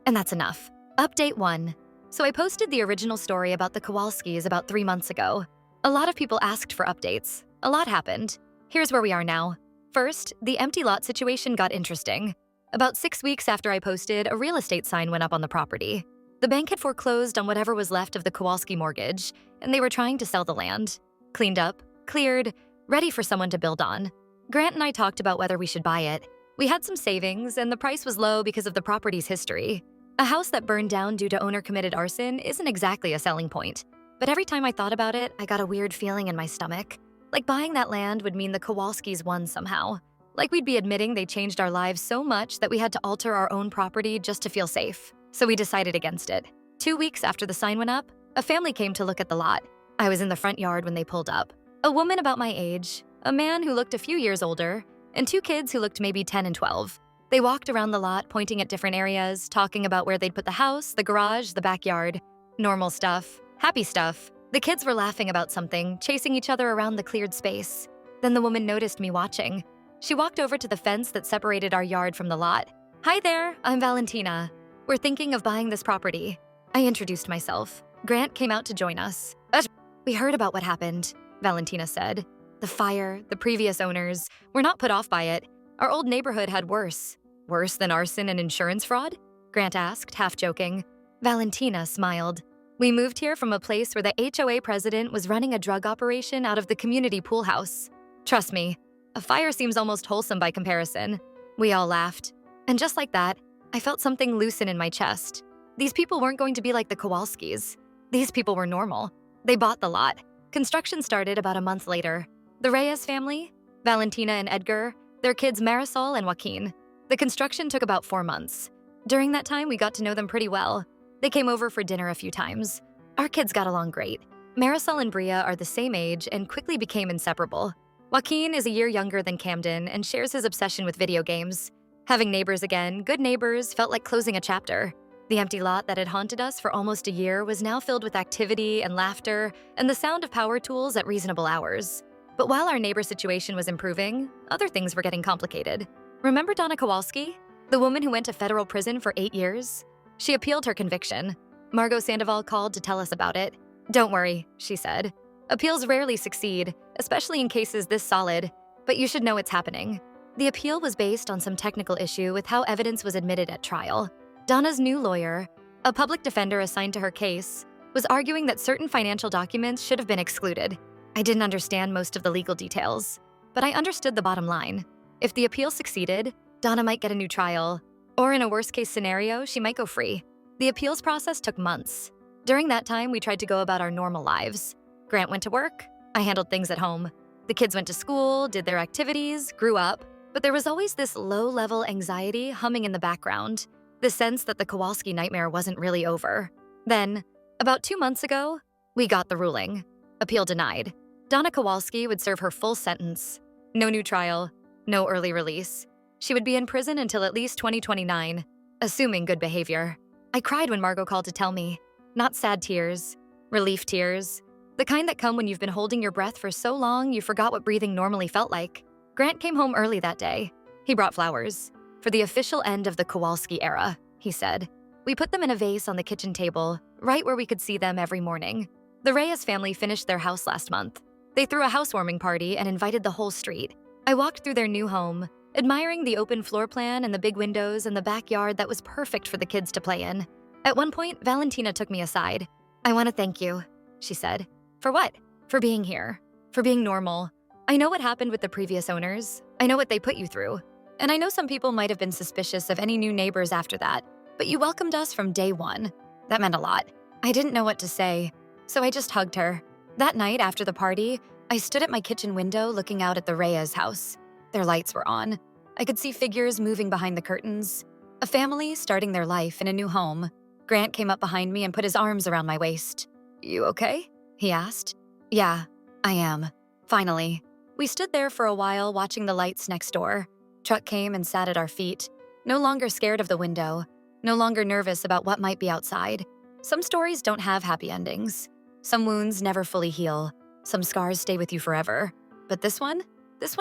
And that's enough. Update 1. So I posted the original story about the Kowalskis about 3 months ago. A lot of people asked for updates. A lot happened. Here's where we are now. First, the empty lot situation got interesting. About 6 weeks after I posted, a real estate sign went up on the property. The bank had foreclosed on whatever was left of the Kowalski mortgage, and they were trying to sell the land. Cleaned up, cleared, ready for someone to build on. Grant and I talked about whether we should buy it. We had some savings, and the price was low because of the property's history. A house that burned down due to owner-committed arson isn't exactly a selling point. But every time I thought about it, I got a weird feeling in my stomach. Like buying that land would mean the Kowalskis won somehow. Like we'd be admitting they changed our lives so much that we had to alter our own property just to feel safe. So we decided against it. 2 weeks after the sign went up, a family came to look at the lot. I was in the front yard when they pulled up. A woman about my age, a man who looked a few years older, and 2 kids who looked maybe 10 and 12. They walked around the lot, pointing at different areas, talking about where they'd put the house, the garage, the backyard. Normal stuff. Happy stuff. The kids were laughing about something, chasing each other around the cleared space. Then the woman noticed me watching. She walked over to the fence that separated our yard from the lot. "Hi there, I'm Valentina. We're thinking of buying this property." I introduced myself. Grant came out to join us. "We heard about what happened," Valentina said. "The fire, the previous owners. We're not put off by it. Our old neighborhood had worse." "Worse than arson and insurance fraud?" Grant asked, half joking. Valentina smiled. "We moved here from a place where the HOA president was running a drug operation out of the community pool house. Trust me, a fire seems almost wholesome by comparison." We all laughed. And just like that, I felt something loosen in my chest. These people weren't going to be like the Kowalskis. These people were normal. They bought the lot. Construction started about a month later. The Reyes family, Valentina and Edgar, their kids Marisol and Joaquin. The construction took about 4 months. During that time, we got to know them pretty well. They came over for dinner a few times. Our kids got along great. Marisol and Bria are the same age and quickly became inseparable. Joaquin is a year younger than Camden and shares his obsession with video games. Having neighbors again, good neighbors, felt like closing a chapter. The empty lot that had haunted us for almost a year was now filled with activity and laughter and the sound of power tools at reasonable hours. But while our neighbor situation was improving, other things were getting complicated. Remember Donna Kowalski? The woman who went to federal prison for 8 years? She appealed her conviction. Margot Sandoval called to tell us about it. "Don't worry," she said. "Appeals rarely succeed, especially in cases this solid, but you should know it's happening." The appeal was based on some technical issue with how evidence was admitted at trial. Donna's new lawyer, a public defender assigned to her case, was arguing that certain financial documents should have been excluded. I didn't understand most of the legal details, but I understood the bottom line. If the appeal succeeded, Donna might get a new trial, or in a worst-case scenario, she might go free. The appeals process took months. During that time, we tried to go about our normal lives. Grant went to work. I handled things at home. The kids went to school, did their activities, grew up. But there was always this low-level anxiety humming in the background, the sense that the Kowalski nightmare wasn't really over. Then, about 2 months ago, we got the ruling. Appeal denied. Donna Kowalski would serve her full sentence. No new trial, no early release. She would be in prison until at least 2029, assuming good behavior. I cried when Margot called to tell me. Not sad tears, relief tears. The kind that come when you've been holding your breath for so long you forgot what breathing normally felt like. Grant came home early that day. He brought flowers. "For the official end of the Kowalski era," he said. We put them in a vase on the kitchen table, right where we could see them every morning. The Reyes family finished their house last month. They threw a housewarming party and invited the whole street. I walked through their new home, admiring the open floor plan and the big windows and the backyard that was perfect for the kids to play in. At one point, Valentina took me aside. "I want to thank you," she said. "For what?" "For being here. For being normal. I know what happened with the previous owners. I know what they put you through. And I know some people might have been suspicious of any new neighbors after that, but you welcomed us from day one. That meant a lot. I didn't know what to say, so I just hugged her. That night after the party, I stood at my kitchen window looking out at the Reyes house. Their lights were on. I could see figures moving behind the curtains. A family starting their life in a new home. Grant came up behind me and put his arms around my waist. "You okay?" he asked. "Yeah, I am." Finally. We stood there for a while watching the lights next door. Truck came and sat at our feet, no longer scared of the window, no longer nervous about what might be outside. Some stories don't have happy endings. Some wounds never fully heal. Some scars stay with you forever. But this one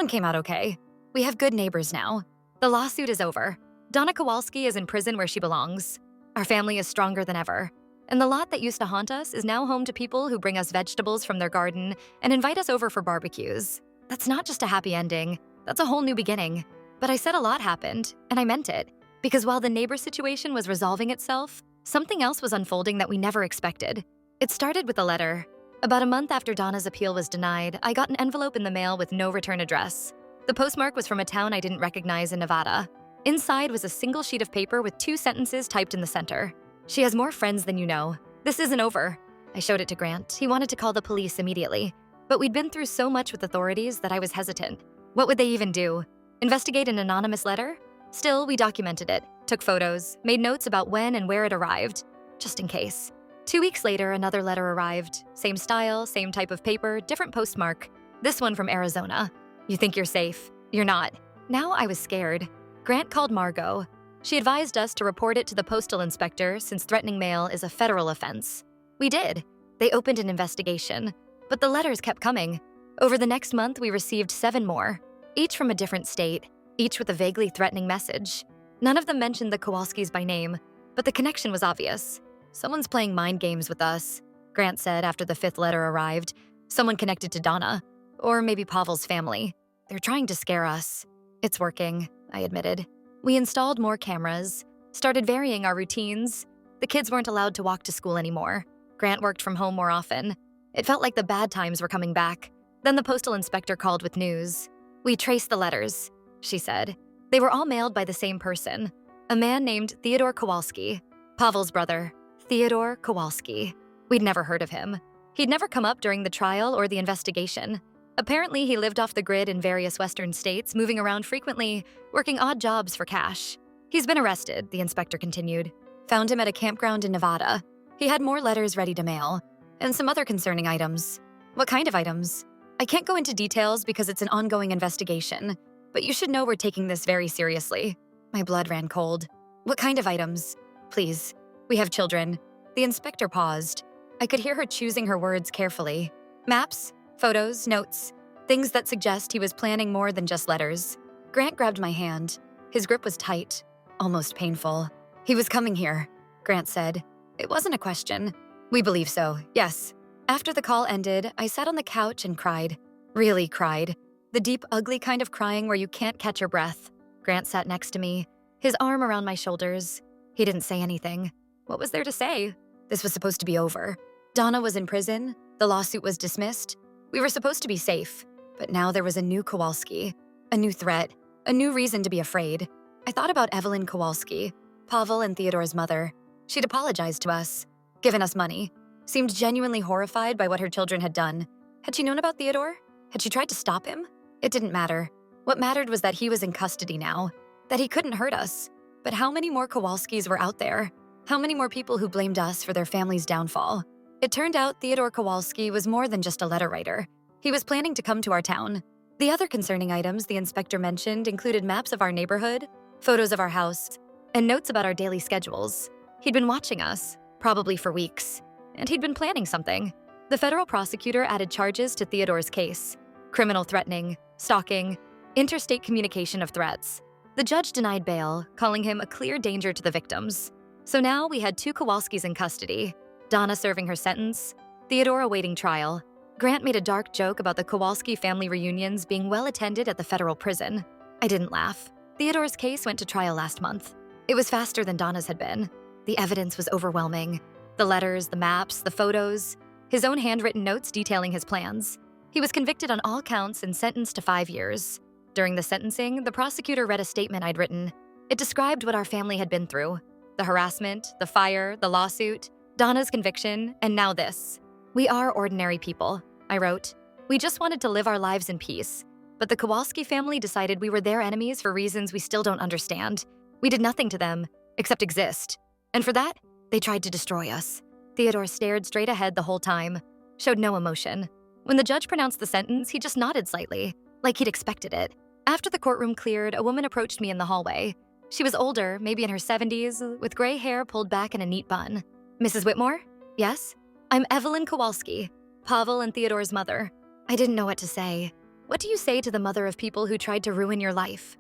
came out okay. We have good neighbors now. The lawsuit is over. Donna Kowalski is in prison where she belongs. Our family is stronger than ever. And the lot that used to haunt us is now home to people who bring us vegetables from their garden and invite us over for barbecues. That's not just a happy ending. That's a whole new beginning. But I said a lot happened, and I meant it. Because while the neighbor situation was resolving itself, something else was unfolding that we never expected. It started with a letter. About a month after Donna's appeal was denied, I got an envelope in the mail with no return address. The postmark was from a town I didn't recognize in Nevada. Inside was a single sheet of paper with 2 sentences typed in the center. "She has more friends than you know. This isn't over." I showed it to Grant. He wanted to call the police immediately. But we'd been through so much with authorities that I was hesitant. What would they even do? Investigate an anonymous letter? Still, we documented it, took photos, made notes about when and where it arrived, just in case. 2 weeks later, another letter arrived. Same style, same type of paper, different postmark. This one from Arizona. You think you're safe. You're not. Now I was scared. Grant called Margot. She advised us to report it to the postal inspector since threatening mail is a federal offense. We did. They opened an investigation. But the letters kept coming. Over the next month, we received 7 more, each from a different state, each with a vaguely threatening message. None of them mentioned the Kowalskis by name, but the connection was obvious. "Someone's playing mind games with us," Grant said after the 5th letter arrived. "Someone connected to Donna. Or maybe Pavel's family. They're trying to scare us." "It's working," I admitted. We installed more cameras, started varying our routines. The kids weren't allowed to walk to school anymore. Grant worked from home more often. It felt like the bad times were coming back. Then the postal inspector called with news. "We traced the letters," she said. "They were all mailed by the same person, a man named Theodore Kowalski, Pavel's brother, Theodore Kowalski." We'd never heard of him. He'd never come up during the trial or the investigation. Apparently, he lived off the grid in various Western states, moving around frequently, working odd jobs for cash. "He's been arrested," the inspector continued. "Found him at a campground in Nevada. He had more letters ready to mail, and some other concerning items." "What kind of items?" "I can't go into details because it's an ongoing investigation, but you should know we're taking this very seriously." My blood ran cold. "What kind of items?" "Please, we have children." The inspector paused. I could hear her choosing her words carefully. "Maps, photos, notes, things that suggest he was planning more than just letters." Grant grabbed my hand. His grip was tight, almost painful. "He was coming here," Grant said. It wasn't a question. "We believe so, yes." After the call ended, I sat on the couch and cried. Really cried. The deep, ugly kind of crying where you can't catch your breath. Grant sat next to me, his arm around my shoulders. He didn't say anything. What was there to say? This was supposed to be over. Donna was in prison. The lawsuit was dismissed. We were supposed to be safe. But now there was a new Kowalski, a new threat, a new reason to be afraid. I thought about Evelyn Kowalski, Pavel and Theodore's mother. She'd apologized to us, given us money, seemed genuinely horrified by what her children had done. Had she known about Theodore? Had she tried to stop him? It didn't matter. What mattered was that he was in custody now, that he couldn't hurt us. But how many more Kowalskis were out there? How many more people who blamed us for their family's downfall? It turned out Theodore Kowalski was more than just a letter writer. He was planning to come to our town. The other concerning items the inspector mentioned included maps of our neighborhood, photos of our house, and notes about our daily schedules. He'd been watching us, probably for weeks, and he'd been planning something. The federal prosecutor added charges to Theodore's case: criminal threatening, stalking, interstate communication of threats. The judge denied bail, calling him a clear danger to the victims. So now we had 2 Kowalskis in custody, Donna serving her sentence, Theodore awaiting trial. Grant made a dark joke about the Kowalski family reunions being well attended at the federal prison. I didn't laugh. Theodore's case went to trial last month. It was faster than Donna's had been. The evidence was overwhelming. The letters, the maps, the photos, his own handwritten notes detailing his plans. He was convicted on all counts and sentenced to 5 years. During the sentencing, the prosecutor read a statement I'd written. It described what our family had been through: the harassment, the fire, the lawsuit, Donna's conviction, and now this. "We are ordinary people," I wrote. "We just wanted to live our lives in peace. But the Kowalski family decided we were their enemies for reasons we still don't understand. We did nothing to them, except exist. And for that, they tried to destroy us." Theodore stared straight ahead the whole time, showed no emotion. When the judge pronounced the sentence, he just nodded slightly, like he'd expected it. After the courtroom cleared, a woman approached me in the hallway. She was older, maybe in her 70s, with gray hair pulled back in a neat bun. "Mrs. Whitmore?" "Yes?" "I'm Evelyn Kowalski, Pavel and Theodore's mother." I didn't know what to say. What do you say to the mother of people who tried to ruin your life?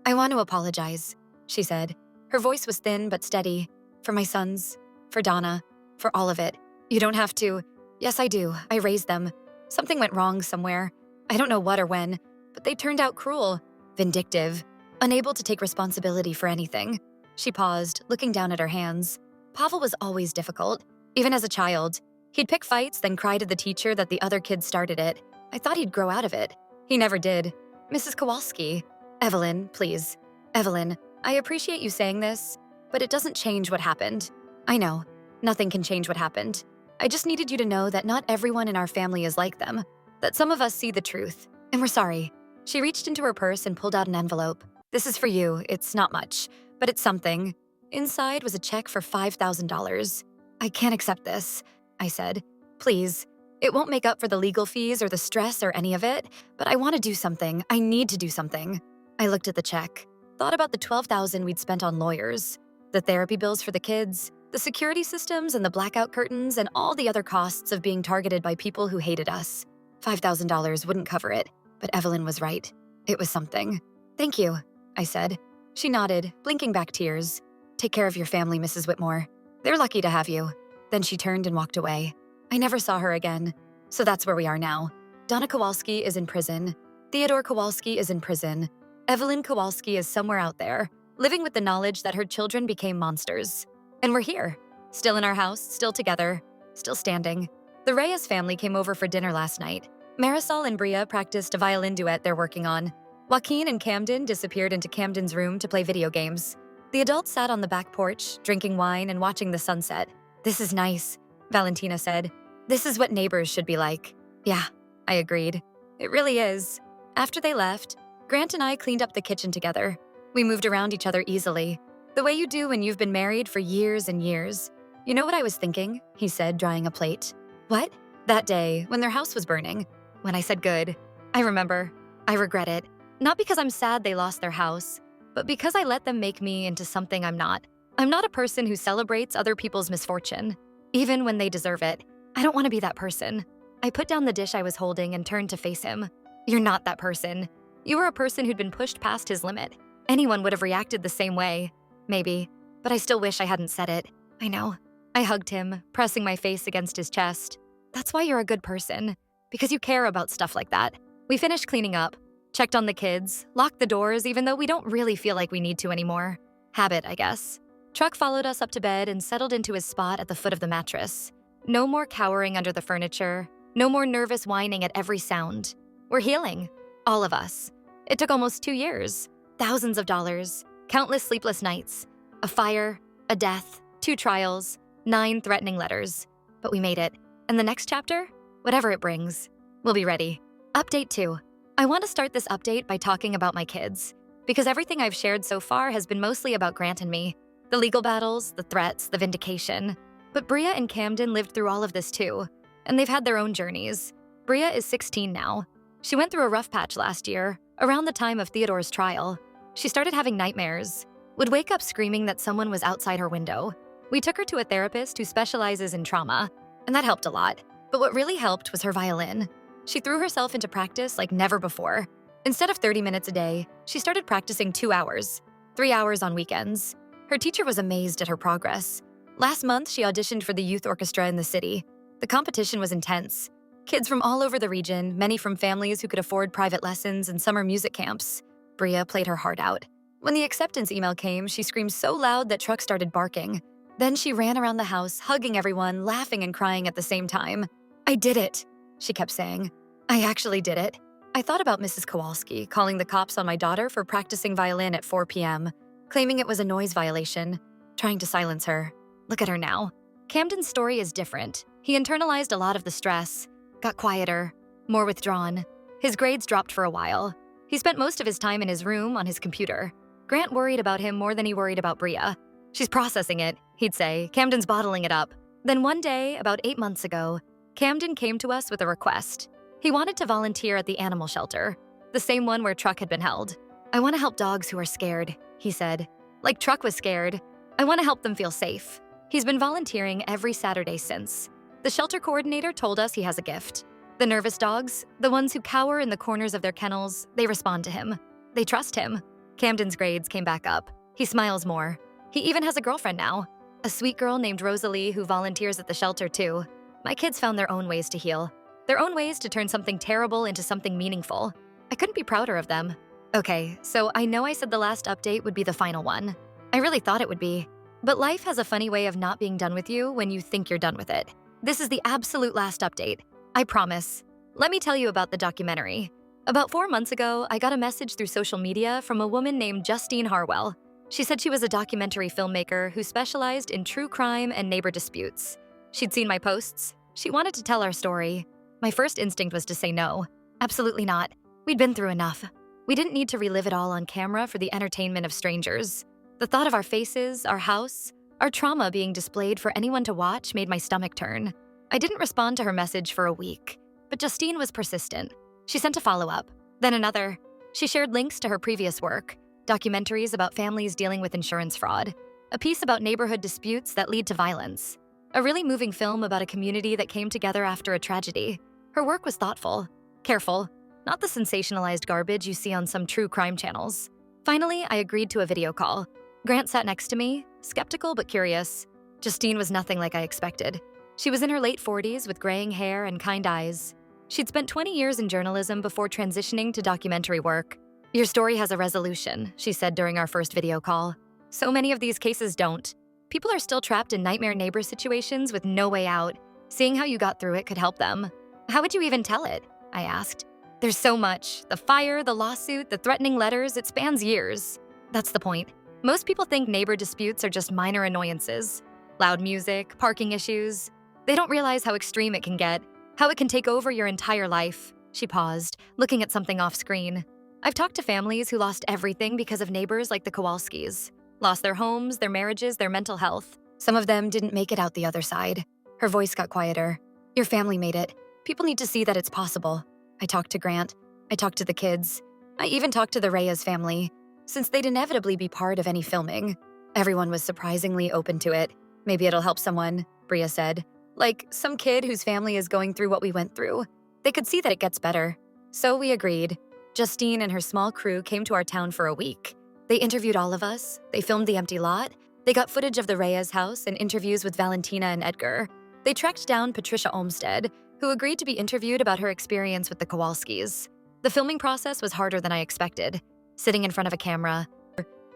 "I want to apologize," she said. Her voice was thin but steady. "For my sons, for Donna, for all of it. You don't have to." "Yes, I do. I raised them. Something went wrong somewhere. I don't know what or when, but they turned out cruel, vindictive, unable to take responsibility for anything." She paused, looking down at her hands. "Pavel was always difficult, even as a child. He'd pick fights, then cry to the teacher that the other kids started it. I thought he'd grow out of it. He never did." "Mrs. Kowalski." "Evelyn, please. Evelyn, I appreciate you saying this, but it doesn't change what happened. I know. Nothing can change what happened. I just needed you to know that not everyone in our family is like them, that some of us see the truth, and we're sorry." She reached into her purse and pulled out an envelope. "This is for you. It's not much, but it's something." Inside was a check for $5,000. "I can't accept this," I said. "Please. It won't make up for the legal fees or the stress or any of it, but I want to do something. I need to do something." I looked at the check, thought about the $12,000 we'd spent on lawyers, the therapy bills for the kids, the security systems and the blackout curtains, and all the other costs of being targeted by people who hated us. $5,000 wouldn't cover it, but Evelyn was right. It was something. "Thank you," I said. She nodded, blinking back tears. "Take care of your family, Mrs. Whitmore. They're lucky to have you." Then she turned and walked away. I never saw her again. So that's where we are now. Donna Kowalski is in prison. Theodore Kowalski is in prison. Evelyn Kowalski is somewhere out there, living with the knowledge that her children became monsters. And we're here, still in our house, still together, still standing. The Reyes family came over for dinner last night. Marisol and Bria practiced a violin duet they're working on. Joaquin and Camden disappeared into Camden's room to play video games. The adults sat on the back porch, drinking wine and watching the sunset. "This is nice," Valentina said. "This is what neighbors should be like." "Yeah," I agreed. "It really is." After they left, Grant and I cleaned up the kitchen together. We moved around each other easily, the way you do when you've been married for years and years. "You know what I was thinking?" he said, drying a plate. "What?" "That day, when their house was burning. When I said good. I remember. I regret it. Not because I'm sad they lost their house, but because I let them make me into something I'm not. I'm not a person who celebrates other people's misfortune, even when they deserve it. I don't want to be that person." I put down the dish I was holding and turned to face him. "You're not that person. You were a person who'd been pushed past his limit. Anyone would have reacted the same way. Maybe, but I still wish I hadn't said it." "I know." I hugged him, pressing my face against his chest. "That's why you're a good person, because you care about stuff like that." We finished cleaning up, checked on the kids, locked the doors even though we don't really feel like we need to anymore. Habit, I guess. Truck followed us up to bed and settled into his spot at the foot of the mattress. No more cowering under the furniture, no more nervous whining at every sound. We're healing, all of us. It took almost 2 years, thousands of dollars, countless sleepless nights, a fire, a death, 2 trials, 9 threatening letters. But we made it. And the next chapter? Whatever it brings, we'll be ready. Update 2. I want to start this update by talking about my kids, because everything I've shared so far has been mostly about Grant and me. The legal battles, the threats, the vindication. But Bria and Camden lived through all of this too, and they've had their own journeys. Bria is 16 now. She went through a rough patch last year, around the time of Theodore's trial. She started having nightmares, would wake up screaming that someone was outside her window. We took her to a therapist who specializes in trauma, and that helped a lot. But what really helped was her violin. She threw herself into practice like never before. Instead of 30 minutes a day, she started practicing 2 hours, 3 hours on weekends. Her teacher was amazed at her progress. Last month, she auditioned for the youth orchestra in the city. The competition was intense. Kids from all over the region, many from families who could afford private lessons and summer music camps. Bria played her heart out. When the acceptance email came, she screamed so loud that Truck started barking. Then she ran around the house, hugging everyone, laughing and crying at the same time. "I did it," she kept saying. "I actually did it." I thought about Mrs. Kowalski calling the cops on my daughter for practicing violin at 4 p.m., claiming it was a noise violation, trying to silence her. Look at her now. Camden's story is different. He internalized a lot of the stress, got quieter, more withdrawn. His grades dropped for a while. He spent most of his time in his room on his computer. Grant worried about him more than he worried about Bria. She's processing it, he'd say. Camden's bottling it up. Then one day, about 8 months ago, Camden came to us with a request. He wanted to volunteer at the animal shelter, the same one where Truck had been held. I want to help dogs who are scared, he said. Like Truck was scared. I want to help them feel safe. He's been volunteering every Saturday since. The shelter coordinator told us he has a gift. The nervous dogs, the ones who cower in the corners of their kennels, they respond to him. They trust him. Camden's grades came back up. He smiles more. He even has a girlfriend now, a sweet girl named Rosalie who volunteers at the shelter too. My kids found their own ways to heal, their own ways to turn something terrible into something meaningful. I couldn't be prouder of them. Okay, so I know I said the last update would be the final one. I really thought it would be. But life has a funny way of not being done with you when you think you're done with it. This is the absolute last update. I promise. Let me tell you about the documentary. About 4 months ago, I got a message through social media from a woman named Justine Harwell. She said she was a documentary filmmaker who specialized in true crime and neighbor disputes. She'd seen my posts. She wanted to tell our story. My first instinct was to say no. Absolutely not. We'd been through enough. We didn't need to relive it all on camera for the entertainment of strangers. The thought of our faces, our house, our trauma being displayed for anyone to watch made my stomach turn. I didn't respond to her message for a week, but Justine was persistent. She sent a follow-up, then another. She shared links to her previous work, documentaries about families dealing with insurance fraud, a piece about neighborhood disputes that lead to violence, a really moving film about a community that came together after a tragedy. Her work was thoughtful, careful, not the sensationalized garbage you see on some true crime channels. Finally, I agreed to a video call. Grant sat next to me, skeptical but curious. Justine was nothing like I expected. She was in her late 40s with graying hair and kind eyes. She'd spent 20 years in journalism before transitioning to documentary work. Your story has a resolution, she said during our first video call. So many of these cases don't. People are still trapped in nightmare neighbor situations with no way out. Seeing how you got through it could help them. How would you even tell it? I asked. There's so much. The fire, the lawsuit, the threatening letters, it spans years. That's the point. Most people think neighbor disputes are just minor annoyances. Loud music, parking issues. They don't realize how extreme it can get, how it can take over your entire life. She paused, looking at something off screen. I've talked to families who lost everything because of neighbors like the Kowalskis. Lost their homes, their marriages, their mental health. Some of them didn't make it out the other side. Her voice got quieter. Your family made it. People need to see that it's possible. I talked to Grant. I talked to the kids. I even talked to the Reyes family, since they'd inevitably be part of any filming. Everyone was surprisingly open to it. Maybe it'll help someone, Bria said. Like some kid whose family is going through what we went through. They could see that it gets better. So we agreed. Justine and her small crew came to our town for a week. They interviewed all of us. They filmed the empty lot. They got footage of the Reyes house and interviews with Valentina and Edgar. They tracked down Patricia Olmsted, who agreed to be interviewed about her experience with the Kowalskis. The filming process was harder than I expected. Sitting in front of a camera,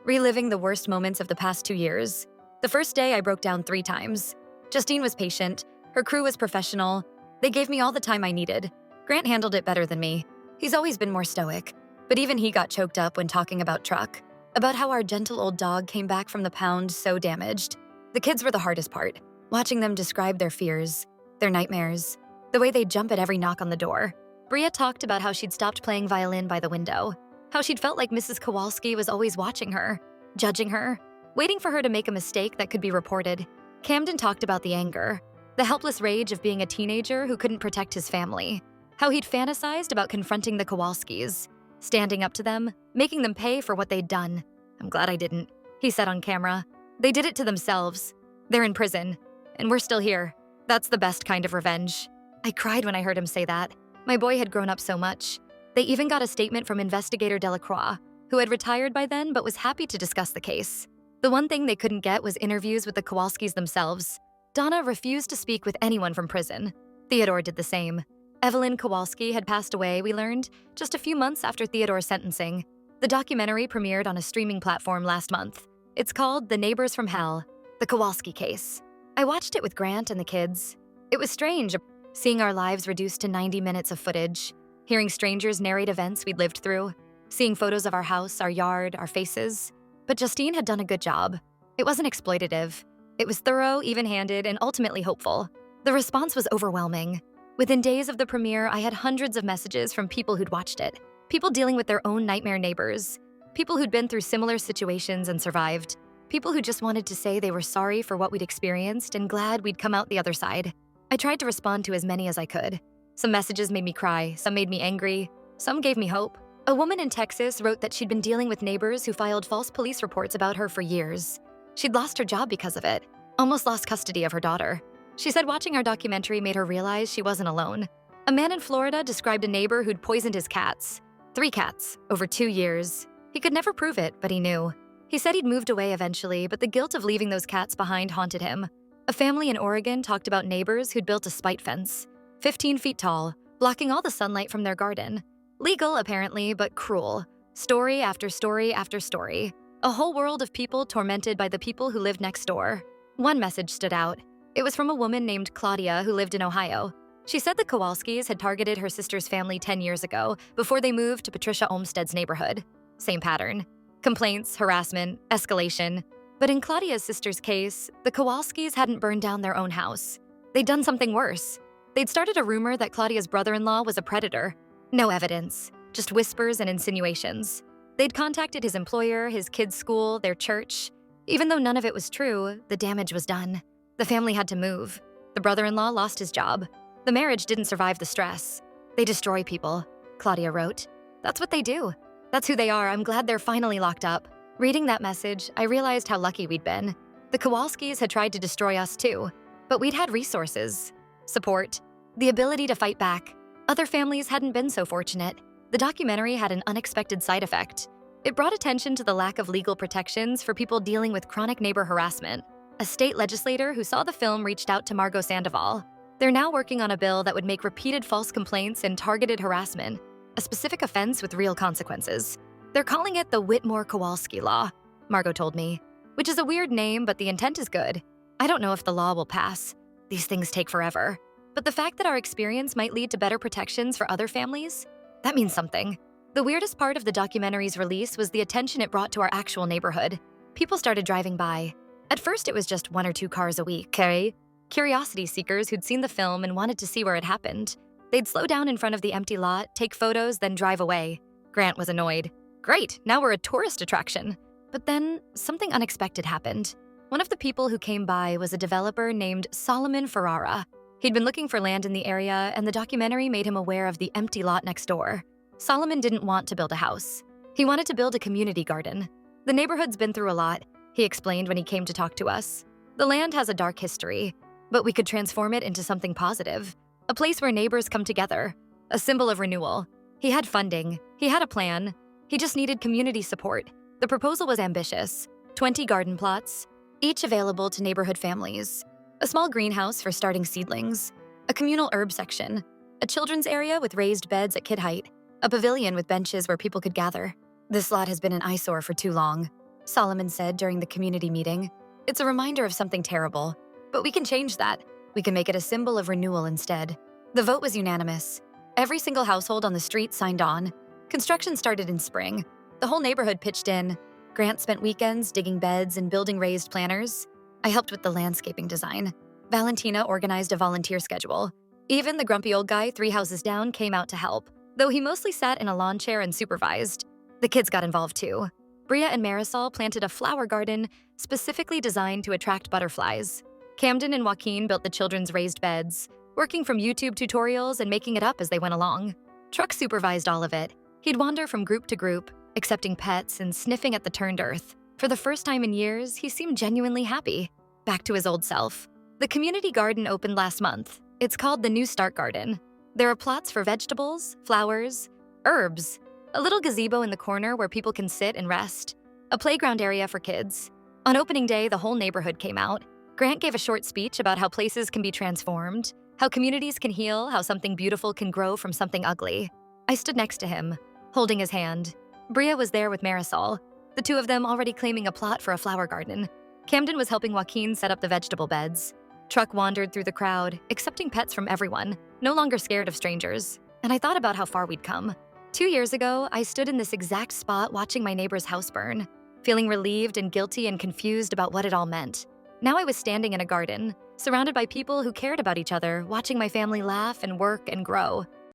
reliving the worst moments of the past 2 years. The first day I broke down 3 times. Justine was patient. Her crew was professional. They gave me all the time I needed. Grant handled it better than me. He's always been more stoic. But even he got choked up when talking about Truck, about how our gentle old dog came back from the pound so damaged. The kids were the hardest part, watching them describe their fears, their nightmares, the way they'd jump at every knock on the door. Bria talked about how she'd stopped playing violin by the window, how she'd felt like Mrs. Kowalski was always watching her, judging her, waiting for her to make a mistake that could be reported. Camden talked about the anger, the helpless rage of being a teenager who couldn't protect his family, how he'd fantasized about confronting the Kowalskis, standing up to them, making them pay for what they'd done. I'm glad I didn't, he said on camera. They did it to themselves. They're in prison, and we're still here. That's the best kind of revenge. I cried when I heard him say that. My boy had grown up so much. They even got a statement from Investigator Delacroix, who had retired by then but was happy to discuss the case. The one thing they couldn't get was interviews with the Kowalskis themselves. Donna refused to speak with anyone from prison. Theodore did the same. Evelyn Kowalski had passed away, we learned, just a few months after Theodore's sentencing. The documentary premiered on a streaming platform last month. It's called The Neighbors from Hell, The Kowalski Case. I watched it with Grant and the kids. It was strange, seeing our lives reduced to 90 minutes of footage. hearing strangers narrate events we'd lived through, seeing photos of our house, our yard, our faces. But Justine had done a good job. It wasn't exploitative. It was thorough, even-handed, and ultimately hopeful. The response was overwhelming. Within days of the premiere, I had hundreds of messages from people who'd watched it, people dealing with their own nightmare neighbors, people who'd been through similar situations and survived, people who just wanted to say they were sorry for what we'd experienced and glad we'd come out the other side. I tried to respond to as many as I could. Some messages made me cry, some made me angry, some gave me hope. A woman in Texas wrote that she'd been dealing with neighbors who filed false police reports about her for years. She'd lost her job because of it, almost lost custody of her daughter. She said watching our documentary made her realize she wasn't alone. A man in Florida described a neighbor who'd poisoned his cats. 3 cats, over 2 years. He could never prove it, but he knew. He said he'd moved away eventually, but the guilt of leaving those cats behind haunted him. A family in Oregon talked about neighbors who'd built a spite fence, 15 feet tall, blocking all the sunlight from their garden. Legal, apparently, but cruel. Story after story after story. A whole world of people tormented by the people who lived next door. One message stood out. It was from a woman named Claudia who lived in Ohio. She said the Kowalskis had targeted her sister's family 10 years ago before they moved to Patricia Olmstead's neighborhood. Same pattern. Complaints, harassment, escalation. But in Claudia's sister's case, the Kowalskis hadn't burned down their own house. They'd done something worse. They'd started a rumor that Claudia's brother-in-law was a predator. No evidence, just whispers and insinuations. They'd contacted his employer, his kids' school, their church. Even though none of it was true, the damage was done. The family had to move. The brother-in-law lost his job. The marriage didn't survive the stress. They destroy people, Claudia wrote. That's what they do. That's who they are. I'm glad they're finally locked up. Reading that message, I realized how lucky we'd been. The Kowalskis had tried to destroy us too, but we'd had resources, support, the ability to fight back. Other families hadn't been so fortunate. The documentary had an unexpected side effect. It brought attention to the lack of legal protections for people dealing with chronic neighbor harassment. A state legislator who saw the film reached out to Margot Sandoval. They're now working on a bill that would make repeated false complaints and targeted harassment a specific offense with real consequences. They're calling it the Whitmore-Kowalski Law, Margot told me, which is a weird name, but the intent is good. I don't know if the law will pass. These things take forever. But the fact that our experience might lead to better protections for other families, that means something. The weirdest part of the documentary's release was the attention it brought to our actual neighborhood. People started driving by. At first, it was just 1 or 2 cars a week, okay? Curiosity seekers who'd seen the film and wanted to see where it happened. They'd slow down in front of the empty lot, take photos, then drive away. Grant was annoyed. Great, now we're a tourist attraction. But then, something unexpected happened. One of the people who came by was a developer named Solomon Ferrara. He'd been looking for land in the area, and the documentary made him aware of the empty lot next door. Solomon didn't want to build a house. He wanted to build a community garden. The neighborhood's been through a lot, he explained when he came to talk to us. The land has a dark history, but we could transform it into something positive. A place where neighbors come together, a symbol of renewal. He had funding, he had a plan, he just needed community support. The proposal was ambitious, 20 garden plots, each available to neighborhood families, a small greenhouse for starting seedlings, a communal herb section, a children's area with raised beds at kid height, a pavilion with benches where people could gather. This lot has been an eyesore for too long, Solomon said during the community meeting. It's a reminder of something terrible, but we can change that. We can make it a symbol of renewal instead. The vote was unanimous. Every single household on the street signed on. Construction started in spring. The whole neighborhood pitched in. Grant spent weekends digging beds and building raised planters. I helped with the landscaping design. Valentina organized a volunteer schedule. Even the grumpy old guy 3 houses down came out to help, though he mostly sat in a lawn chair and supervised. The kids got involved too. Bria and Marisol planted a flower garden specifically designed to attract butterflies. Camden and Joaquin built the children's raised beds, working from YouTube tutorials and making it up as they went along. Truck supervised all of it. He'd wander from group to group, accepting pets and sniffing at the turned earth. For the first time in years, he seemed genuinely happy. Back to his old self. The community garden opened last month. It's called the New Start Garden. There are plots for vegetables, flowers, herbs, a little gazebo in the corner where people can sit and rest, a playground area for kids. On opening day, the whole neighborhood came out. Grant gave a short speech about how places can be transformed, how communities can heal, how something beautiful can grow from something ugly. I stood next to him, holding his hand. Bria was there with Marisol, the 2 of them already claiming a plot for a flower garden. Camden was helping Joaquin set up the vegetable beds. Truck wandered through the crowd, accepting pets from everyone, no longer scared of strangers. and I thought about how far we'd come. 2 years ago, I stood in this exact spot watching my neighbor's house burn, feeling relieved and guilty and confused about what it all meant. Now I was standing in a garden, surrounded by people who cared about each other, watching my family laugh and work and grow.